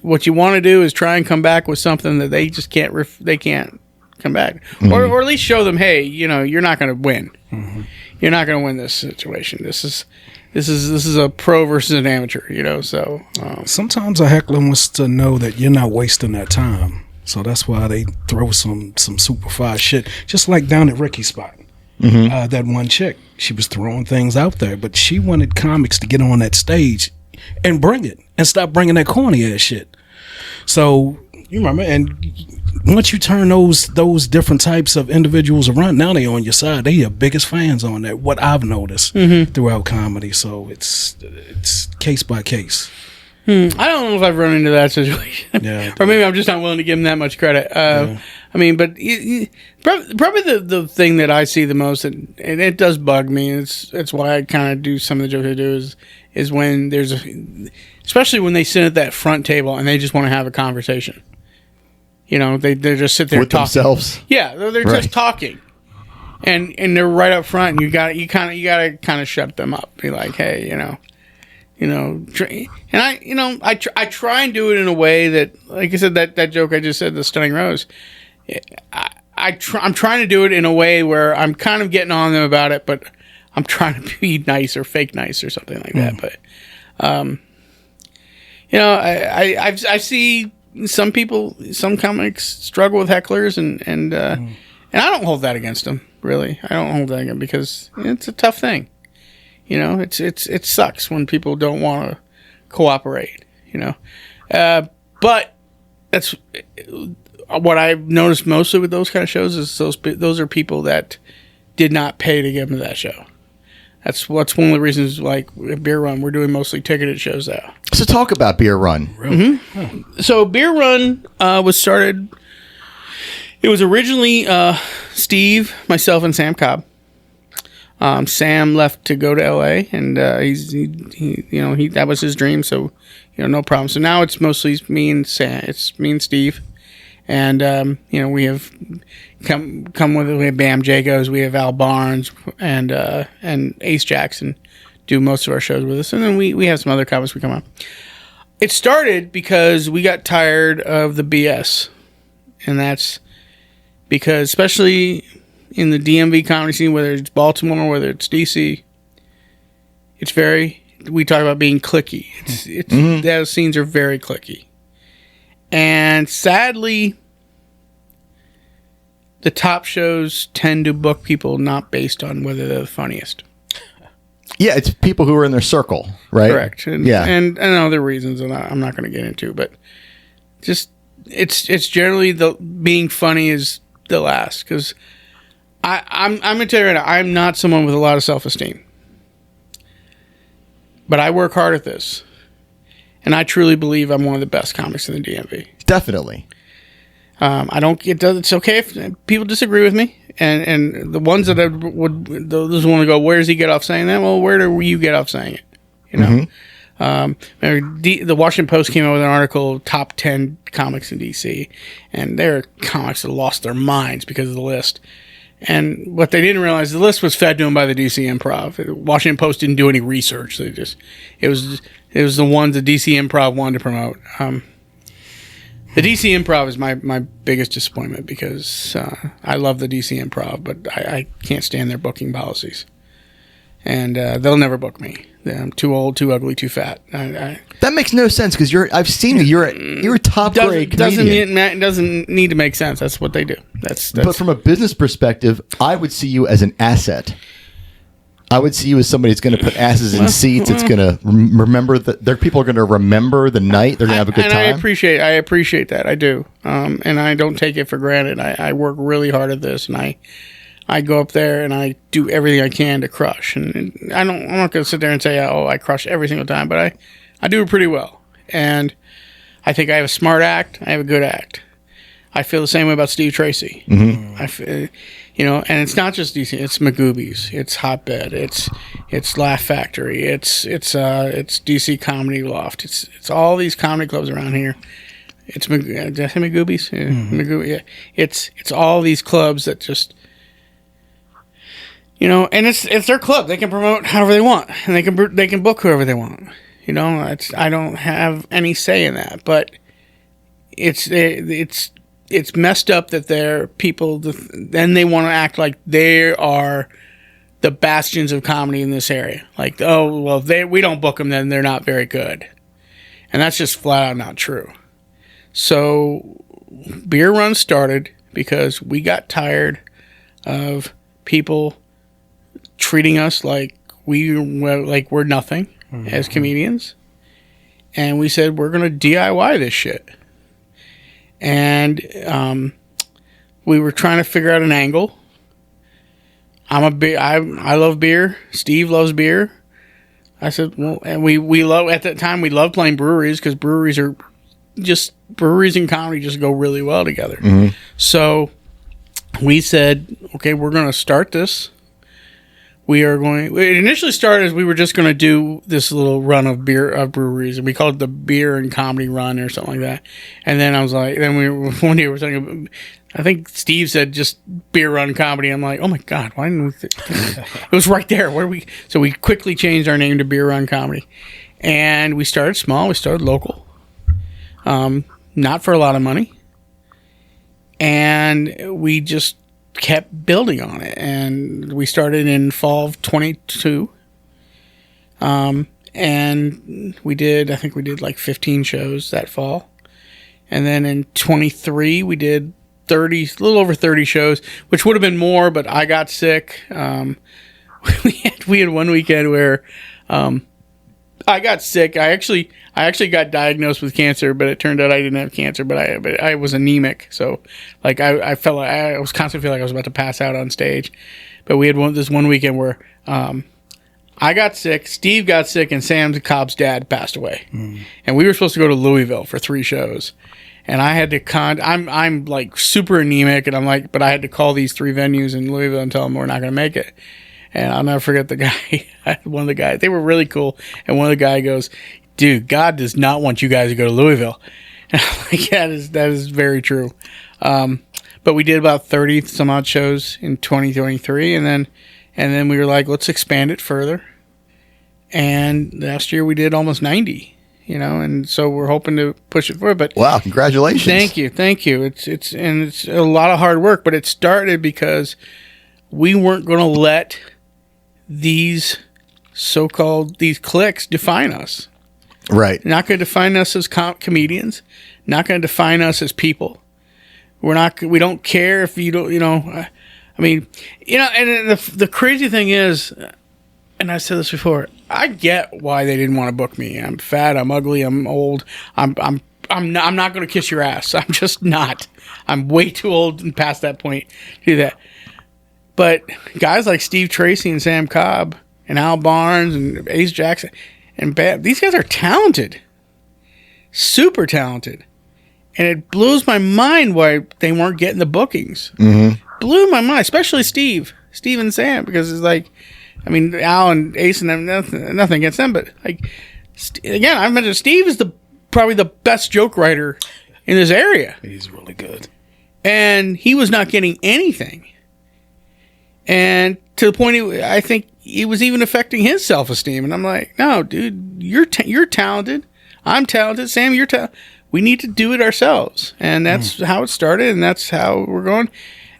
what you want to do is try and come back with something that they just can't. They can't come back, mm-hmm. or at least show them, hey, you're not going to win. Mm-hmm. You're not going to win this situation. This is a pro versus an amateur. So sometimes a heckler wants to know that you're not wasting their time. So that's why they throw some super fire shit, just like down at Ricky's spot. Mm-hmm. That one chick, she was throwing things out there, but she wanted comics to get on that stage and bring it and stop bringing that corny ass shit. So you remember, and once you turn those different types of individuals around, now they on your side. They your biggest fans on that. What I've noticed throughout comedy. So it's case by case. I don't know if I've run into that situation. Yeah, or maybe I'm just not willing to give him that much credit. I mean, but probably the thing that I see the most, and it does bug me, and it's why I kind of do some of the jokes I do, is when especially when they sit at that front table and they just want to have a conversation. They just sit there with talking. Themselves. Yeah, they're just talking, and they're right up front, and you got to kind of shut them up. Be like, hey, and I try and do it in a way that, like I said, that joke I just said, the stunning rose. I'm trying to do it in a way where I'm kind of getting on them about it, but I'm trying to be nice or fake nice or something like that. But I see some people, some comics struggle with hecklers, and I don't hold that against them. Really, I don't hold that against them because it's a tough thing. It sucks when people don't want to cooperate. But that's what I've noticed mostly with those kind of shows is those are people that did not pay to get into that show. That's one of the reasons, like Beer Run, we're doing mostly ticketed shows now. So talk about Beer Run. Really? Mm-hmm. So Beer Run was started. It was originally Steve, myself, and Sam Cobb. Sam left to go to LA, and he that was his dream. So no problem. So now it's mostly me and Sam. It's me and Steve, and we have come with it. We have Bam Jacobs, we have Al Barnes, and Ace Jackson do most of our shows with us, and then we have some other comics we come It started because we got tired of the BS. And that's because, especially in the DMV comedy scene, whether it's Baltimore or whether it's DC, we talk about being cliquey. Those scenes are very cliquey. And sadly, the top shows tend to book people not based on whether they're the funniest. Yeah, it's people who are in their circle, right? Correct. And other reasons that I'm not going to get into, but just it's generally the being funny is the last, because I'm going to tell you right now, I'm not someone with a lot of self-esteem, but I work hard at this, and I truly believe I'm one of the best comics in the DMV. Definitely. It's okay if people disagree with me, and the ones that those want to go, where does he get off saying that? Well, where do you get off saying it? You know, the Washington Post came out with an article, top 10 comics in DC, and there are comics that lost their minds because of the list. And what they didn't realize, the list was fed to them by the DC Improv. Washington Post didn't do any research. It was the ones the DC Improv wanted to promote. The DC Improv is my biggest disappointment, because I love the DC Improv, but I can't stand their booking policies. And they'll never book me. I'm too old, too ugly, too fat. That makes no sense, because I've seen you. You're a top grade comedian. Doesn't need to make sense. That's what they do. That's But from a business perspective, I would see you as an asset. I would see you as somebody that's going to put asses in seats. It's going to remember that people are going to remember the night. They're going to have a good time. I appreciate that. I do. And I don't take it for granted. I work really hard at this, and I go up there and I do everything I can to crush. And I'm not going to sit there and say, oh, I crush every single time, but I do it pretty well. And I think I have a smart act. I have a good act. I feel the same way about Steve Tracy. And it's not just DC. It's Magoobies. It's Hotbed. It's Laugh Factory. It's DC Comedy Loft. It's all these comedy clubs around here. Did I say Magoobies? Yeah, Magoobies. Yeah. It's all these clubs that just, and it's their club. They can promote however they want, and they can book whoever they want. I don't have any say in that, but it's messed up that they're people, then they want to act like they are the bastions of comedy in this area. Like, oh, well, if we don't book them, then they're not very good. And that's just flat out not true. So Beer Run started because we got tired of people treating us like we're nothing as comedians. And we said, we're going to DIY this shit. And we were trying to figure out an angle. I love beer. Steve loves beer. I said, well, and we love, at that time, we loved playing breweries, because breweries and comedy just go really well together. So we said, okay, we're going to start this. It initially started as we were just going to do this little run of breweries, and we called it the Beer and Comedy Run or something like that. And then I was like, one day we were talking, I think Steve said just Beer Run Comedy. I'm like, oh my God, why didn't we? It was right there. So we quickly changed our name to Beer Run Comedy, and we started small. We started local, not for a lot of money, and we just kept building on it. And we started in fall of 22, and we did like 15 shows that fall. And then in 23 we did a little over 30 shows, which would have been more, but I got sick. We had one weekend where I got sick. I actually got diagnosed with cancer, but it turned out I didn't have cancer, but I was anemic. So like I was constantly feeling like I was about to pass out on stage. But we had this one weekend where I got sick, Steve got sick, and Sam Cobb's dad passed away. And we were supposed to go to Louisville for 3 shows. And I had to I'm like super anemic, and I'm like, but I had to call these 3 venues in Louisville and tell them we're not going to make it. And I'll never forget the guy, one of the guys, they were really cool. And one of the guys goes, dude, God does not want you guys to go to Louisville. And I'm like, yeah, that is very true. But we did about 30 some odd shows in 2023. And then we were like, let's expand it further. And last year we did almost 90 and so we're hoping to push it forward. But Wow, congratulations. thank you. It's a lot of hard work, but it started because we weren't going to let these these cliques define us. Right. Not going to define us as comedians. Not going to define us as people. We don't care if you don't. I mean, and the crazy thing is, and I've said this before, I get why they didn't want to book me. I'm fat. I'm ugly. I'm old. I'm not going to kiss your ass. I'm just not. I'm way too old and past that point to do that. But guys like Steve Tracy and Sam Cobb and Al Barnes and Ace Jackson and these guys are talented, super talented, and it blows my mind why they weren't getting the bookings. Mm-hmm. Blew my mind, especially Steve and Sam, because it's like, I mean, Al and Ace and them, nothing against them, but like, again, I mentioned Steve is probably the best joke writer in this area. He's really good. And he was not getting anything. And to the point, I think it was even affecting his self-esteem. And I'm like, no, dude, you're talented. I'm talented. Sam, you're talented. We need to do it ourselves. And that's how it started, and that's how we're going.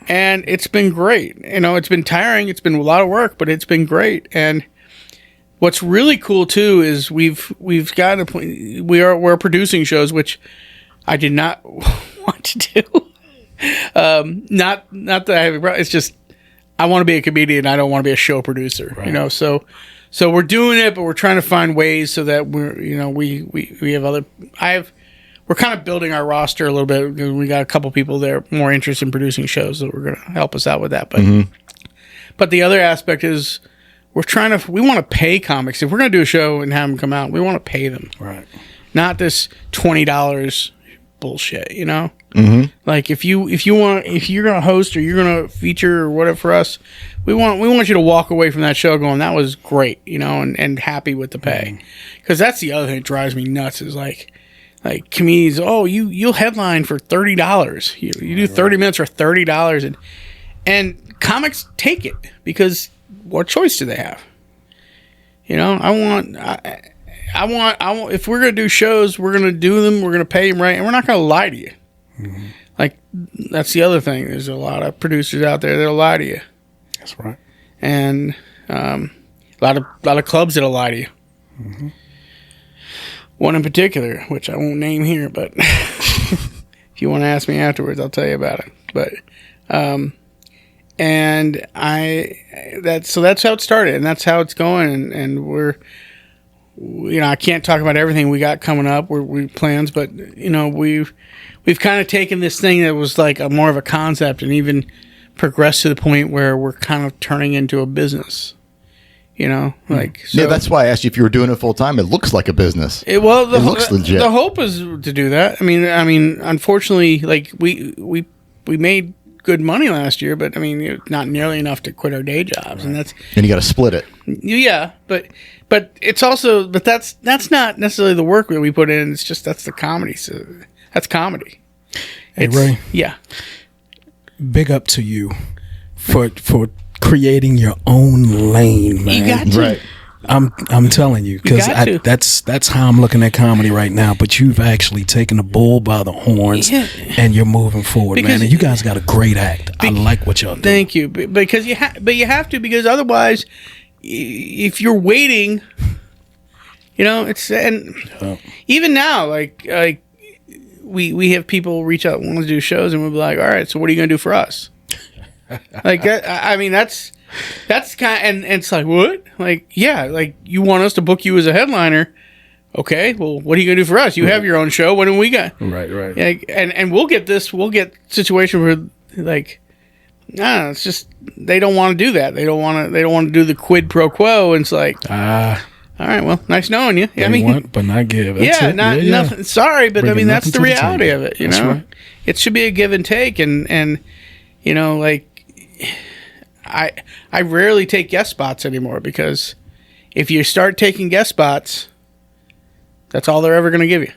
And it's been great. It's been tiring. It's been a lot of work, but it's been great. And what's really cool too is we've got a point. We're producing shows, which I did not want to do. Not that I have a problem. It's just I want to be a comedian. I don't want to be a show producer. Right. So we're doing it, but we're trying to find ways so that we have other. We're kind of building our roster a little bit. We got a couple people there more interested in producing shows that we're going to help us out with that. But the other aspect is we want to pay comics. If we're going to do a show and have them come out, we want to pay them. Right. Not this $20 bullshit, Mm-hmm. Like if you're going to host or you're going to feature or whatever for us, we want you to walk away from that show going, that was great, and happy with the pay. Because that's the other thing that drives me nuts is like comedians, you'll headline for $30. You do 30 minutes for $30, and comics take it because what choice do they have? I want. If we're gonna do shows, we're gonna do them. We're gonna pay them right, and we're not gonna lie to you. Mm-hmm. Like that's the other thing. There's a lot of producers out there that'll lie to you. That's right. And a lot of clubs that'll lie to you. Mm-hmm. One in particular, which I won't name here, but if you want to ask me afterwards, I'll tell you about it. But that's how it started, and that's how it's going, and we're, I can't talk about everything we got coming up. We plans, but we've kind of taken this thing that was like more of a concept, and even progressed to the point where we're kind of turning into a business. So, yeah, that's why I asked you if you were doing it full time. It looks like a business. It looks legit. The hope is to do that. I mean, unfortunately, like we made good money last year, but not nearly enough to quit our day jobs, right. And you got to split it. Yeah, but it's also that's not necessarily the work that we put in. It's just that's the comedy. So that's comedy. Hey Ray, yeah. Big up to you for creating your own lane, man. You got to. Right. I'm telling you, because that's how I'm looking at comedy right now. But you've actually taken the bull by the horns, and you're moving forward, man. And you guys got a great act. I like what y'all do. Thank you, because you have to, because otherwise, if you're waiting, it's even now, like we have people reach out and want to do shows, and we'll be like, all right, so what are you going to do for us? Like that's kind of, and it's like, what? Like, yeah, like you want us to book you as a headliner. Okay, well, what are you gonna do for us? You have your own show. What do we got? Right. Like, and we'll get situation where like, it's just they don't want to do that. They don't want to do the quid pro quo. And it's like, all right, well, nice knowing you. Want but not give. That's nothing. Sorry, but Bringing that's the reality of it. That's right. It should be a give and take, and like. I rarely take guest spots anymore, because if you start taking guest spots, that's all they're ever going to give you.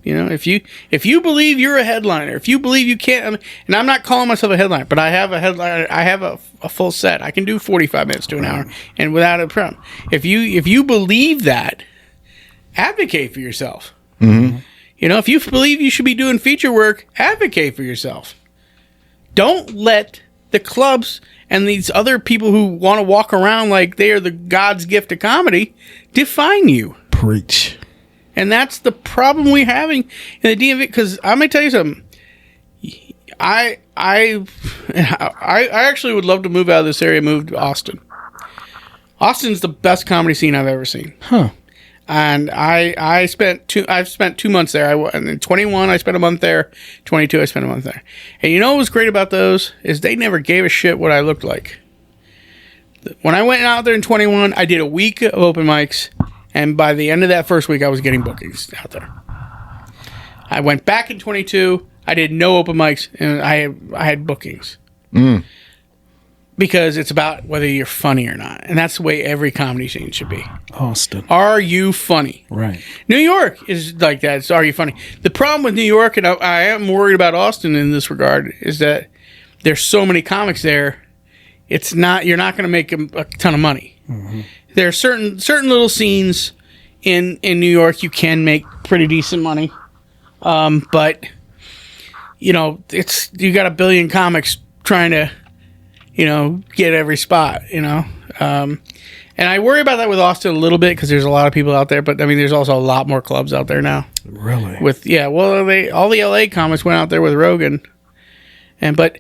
If you believe you're a headliner, if you believe you can't, and I'm not calling myself a headliner, but I have a headliner, I have a full set. I can do 45 minutes to an hour, and without a problem. If you believe that, advocate for yourself. You know, if you believe you should be doing feature work, advocate for yourself. Don't let the clubs and these other people who want to walk around like they are the God's gift to comedy define you. Preach. And that's the problem we're having in the DMV. Because I'm going to tell you something. I actually would love to move out of this area, move to Austin. Austin's the best comedy scene I've ever seen. Huh. And I've spent 2 months there. And in 21, I spent a month there. 22, I spent a month there. And you know what was great about those is they never gave a shit what I looked like. When I went out there in 21, I did a week of open mics. And by the end of that first week, I was getting bookings out there. I went back in 22. I did no open mics, and I had bookings. Because it's about whether you're funny or not. And that's the way every comedy scene should be. Austin. Are you funny? Right. New York is like that. It's, are you funny? The problem with New York, and I am worried about Austin in this regard, is that there's so many comics there. It's not, you're not going to make a ton of money. There are certain little scenes in New York you can make pretty decent money. But you know, it's, you got a billion comics trying to, you know, get every spot, you know. And I worry about that with Austin a little bit because there's a lot of people out there, but I mean, there's also a lot more clubs out there now. Really? With all the LA comics went out there with Rogan, and but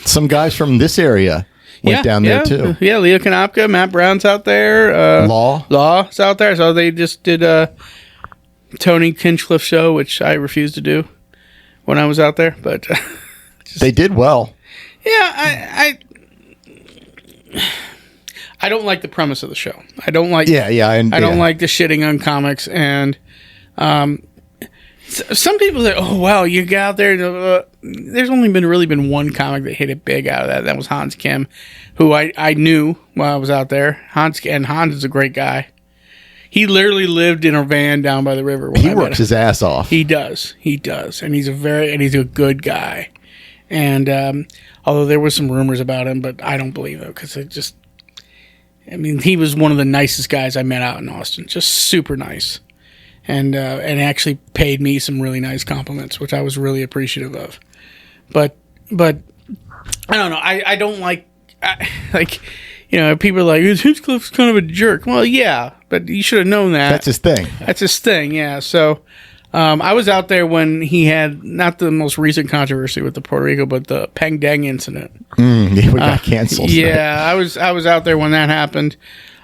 Some guys from this area went down there too. Yeah, Leo Kanopka, Matt Brown's out there. Law's out there. So they just did a Tony Kinchcliffe show, which I refused to do when I was out there, but they did well. Yeah, I don't like the premise of the show. I don't like. I don't like the shitting on comics, and some people say, "Oh, wow, you got out there." There's only really been one comic that hit it big out of that. That was Hans Kim, who I knew while I was out there. Hans is a great guy. He literally lived in a van down by the river. He works his ass off. He does, and he's a good guy. And although there was some rumors about him, but I don't believe it because he was one of the nicest guys I met out in Austin. Just super nice. And actually paid me some really nice compliments, which I was really appreciative of. But I don't know. I don't like people are like, Hinchcliffe's kind of a jerk. Well, yeah, but you should have known that. That's his thing. That's his thing. Yeah. So I was out there when he had not the most recent controversy with the Puerto Rico, but the Peng Deng incident. We got canceled. Yeah, I was out there when that happened.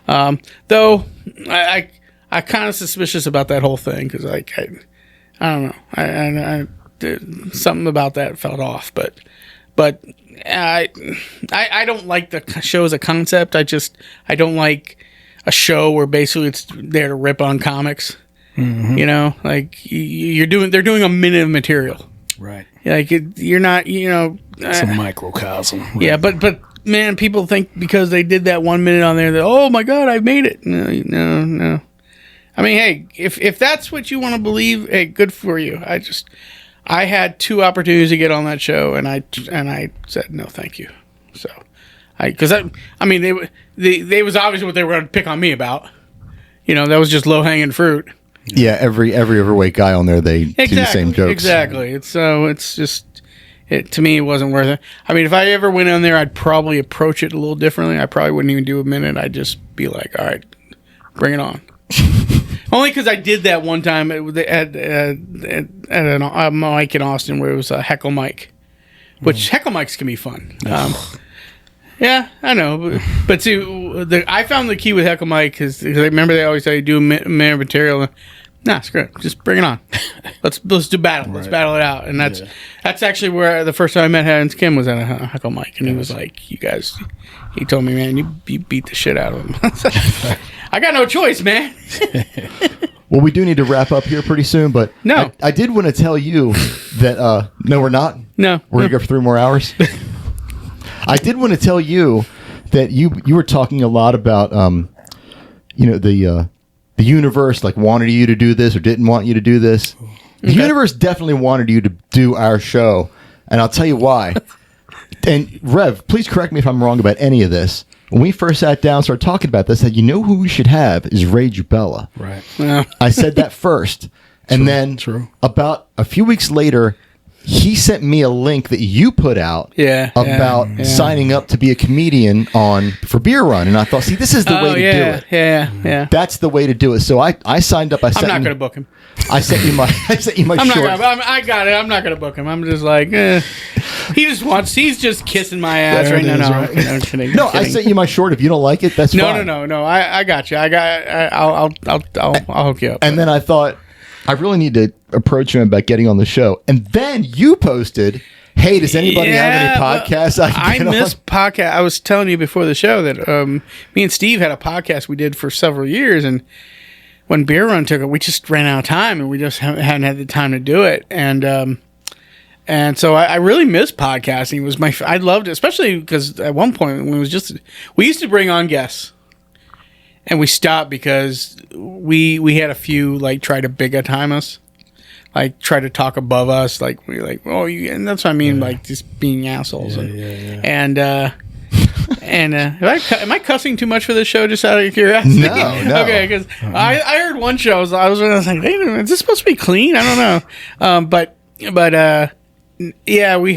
Though I kind of suspicious about that whole thing because I don't know. I something about that felt off, but I don't like the show as a concept. I don't like a show where basically it's there to rip on comics. You know, like they're doing a minute of material, right? Like you're not, you know, it's a microcosm. Right? Yeah, but man, people think because they did that 1 minute on there that, oh my God, I made it. No. I mean, hey, if that's what you want to believe, hey, good for you. I had 2 opportunities to get on that show, and I said no, thank you. So, I mean, they was obvious what they were going to pick on me about. You know, that was just low hanging fruit. Yeah, every overweight guy on there, they do the same jokes. Exactly. It's just to me, it wasn't worth it. I mean, if I ever went on there, I'd probably approach it a little differently. I probably wouldn't even do a minute. I'd just be like, all right, bring it on. Only because I did that one time at a mic in Austin where it was a heckle mic, which heckle mics can be fun. Yeah, I know, but see, I found the key with heckle mic because I remember they always say do a minute of material. Nah, screw it, just bring it on. Let's do battle. Let's battle it out, and that's actually where the first time I met Hans Kim was at a heckle mic, and he was like, "You guys," he told me, "Man, you beat the shit out of him." I got no choice, man. Well, we do need to wrap up here pretty soon, but no, I did want to tell you that no, we're not. No, we're gonna go for 3 more hours. I did want to tell you that you were talking a lot about the universe like wanted you to do this or didn't want you to do this. The universe definitely wanted you to do our show, and I'll tell you why. And Rev, please correct me if I'm wrong about any of this. when we first sat down, started talking about this, I said, you know who we should have is Ray Jubela. Right. Yeah. I said that first. And then about a few weeks later, he sent me a link that you put out about signing up to be a comedian for Beer Run. And I thought, see, this is the way to do it. Yeah. That's the way to do it. So I signed up. I'm not going to book him. I sent you my short. I got it. I'm not going to book him. I'm just like, he's just kissing my ass right now. No, kidding. No, I sent you my short. If you don't like it, that's fine. No. I got you. I'll hook you up. And then I thought, I really need to approach him about getting on the show. And then you posted, hey, does anybody have any podcasts I miss podcast. I was telling you before the show that me and Steve had a podcast we did for several years, and when Beer Run took it, we just ran out of time, and we just hadn't had the time to do it. And so I really miss podcasting. It was I loved it, especially because at one point when we used to bring on guests. And we stopped because we had a few like try to big time us, like try to talk above us, like we're like, oh, and that's what I mean, like just being assholes. And am I cussing too much for this show? Just out of curiosity. No. Okay, because I heard one show. I was like, wait a minute, is this supposed to be clean? I don't know. But yeah, we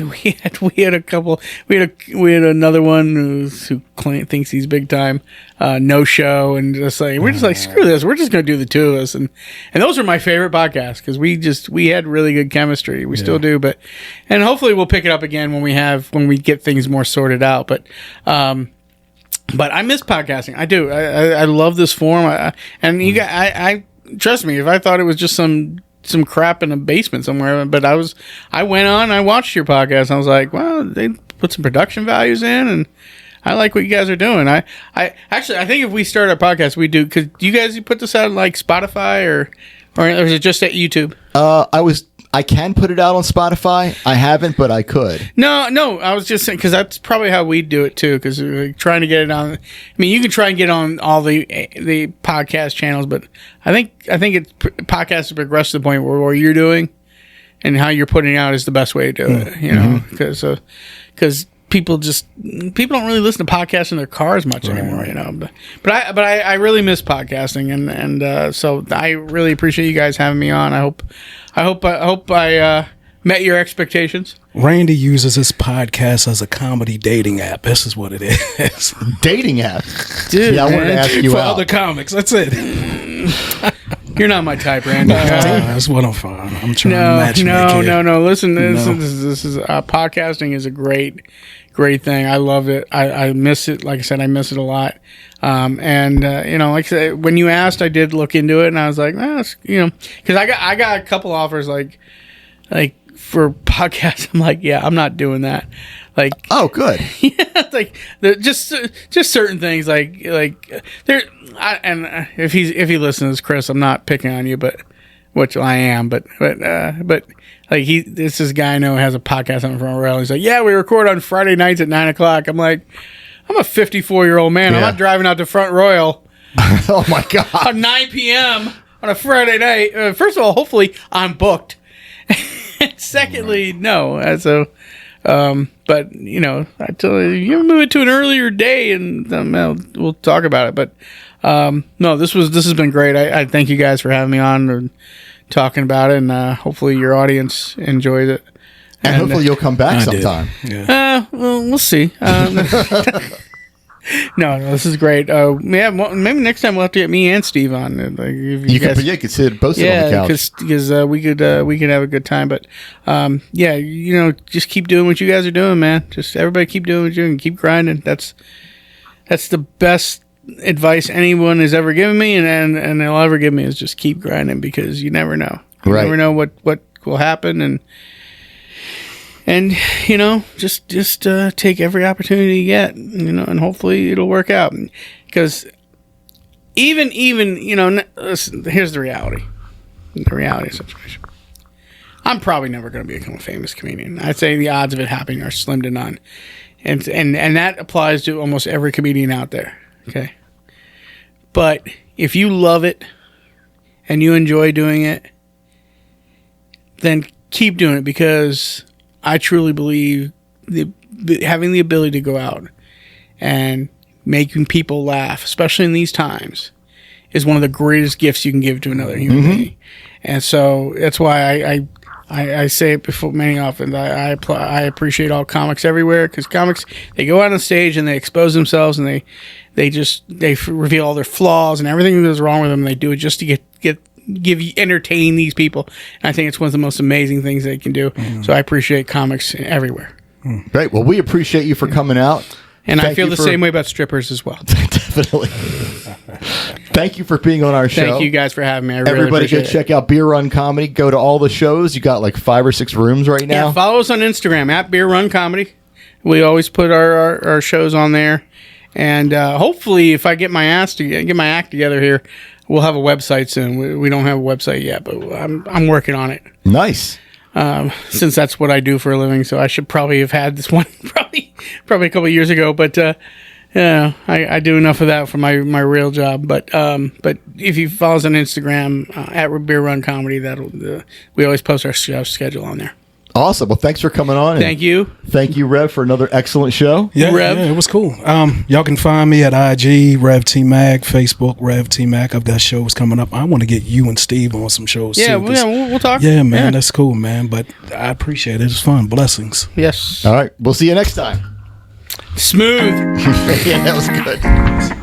had a couple. We had another one who thinks he's big time. No show, and just like we're just like, screw this. We're just gonna do the two of us, and those are my favorite podcasts because we had really good chemistry. We still do, and hopefully we'll pick it up again when we get things more sorted out. But I miss podcasting. I do. I love this form. And you guys, I trust me. If I thought it was just some crap in a basement somewhere, but I went on, I watched your podcast, and I was like, well, they put some production values in, and I like what you guys are doing. I think if we start our podcast, we do, because you guys put this out on like Spotify or is it just at YouTube? I can put it out on Spotify. I haven't, but I could. No, I was just saying, because that's probably how we do it too, because we're trying to get it on. I mean, you can try and get on all the podcast channels, but I think podcasts have progressed to the point where what you're doing and how you're putting it out is the best way to do it. You know, because people don't really listen to podcasts in their cars much anymore. You know, but I really miss podcasting, and so I really appreciate you guys having me on. I hope I met your expectations. Randy uses his podcast as a comedy dating app. This is what it is. Dating app? Dude, yeah, I wanted to ask you for out. other comics. That's it. You're not my type, Randy. That's what I'm finding. I'm trying to match No. Listen, this is podcasting is a great thing. I love it. I miss it. Like I said, I miss it a lot. And like I said, when you asked, I did look into it, and I was like, because I got a couple offers like for podcasts. I'm like, yeah, I'm not doing that. Like, oh, good. Yeah, like just certain things like there. And if he listens, Chris, I'm not picking on you, but which I am, but like this guy I know has a podcast on Front Royal. He's like, yeah, we record on Friday nights at 9:00. I'm like, I'm a 54-year-old man. Yeah. I'm not driving out to Front Royal. Oh my God. On 9 p.m. on a Friday night. First of all, hopefully I'm booked. Secondly, no. So, but I tell you move it to an earlier day, and we'll talk about it. But no, this has been great. I thank you guys for having me on and talking about it, and hopefully your audience enjoys it. And hopefully you'll come back sometime. Yeah. Well, we'll see. No, this is great. Maybe next time we'll have to get me and Steve on. Like, if you guys, could sit both sit on the couch. because we could have a good time. But just keep doing what you guys are doing, man. Just everybody keep doing what you're doing. Keep grinding. That's the best advice anyone has ever given me, and they'll ever give me is just keep grinding, because you never know. You never know what will happen, and just take every opportunity you get, and hopefully it'll work out. Because even listen, here's the reality of the situation. I'm probably never going to become a famous comedian. I'd say the odds of it happening are slim to none, and that applies to almost every comedian out there. Okay, but if you love it and you enjoy doing it, then keep doing it, because I truly believe having the ability to go out and making people laugh, especially in these times, is one of the greatest gifts you can give to another human being. And so that's why I say it before many often. I appreciate all comics everywhere, because comics, they go out on stage and they expose themselves, and they reveal all their flaws and everything that's wrong with them. And they do it just to entertain these people. And I think it's one of the most amazing things they can do. So I appreciate comics everywhere. Great. Well, we appreciate you for coming out. And I feel the same way about strippers as well. Definitely. Thank you for being on our show. Thank you guys for having me. I really Everybody go appreciate it. check out Beer Run Comedy. Go to all the shows. You got like 5 or 6 rooms right now. Yeah, follow us on Instagram at Beer Run Comedy. We always put our shows on there. And hopefully, if I get my act together here, we'll have a website soon. We don't have a website yet, but I'm working on it. Nice. Since that's what I do for a living, so I should probably have had this one probably a couple of years ago. But yeah, I do enough of that for my real job. But if you follow us on Instagram at Beer Run Comedy, we always post our schedule on there. Awesome. Well, thanks for coming on. Thank you. Thank you, Rev, for another excellent show. Yeah, Rev. yeah, it was cool. Y'all can find me at IG, Rev T Mac, Facebook, Rev T Mac. I've got shows coming up. I want to get you and Steve on some shows Yeah, too. we'll talk. Yeah, man, that's cool, man. But I appreciate it. It's fun. Blessings. Yes. All right. We'll see you next time. Smooth. Yeah, that was good.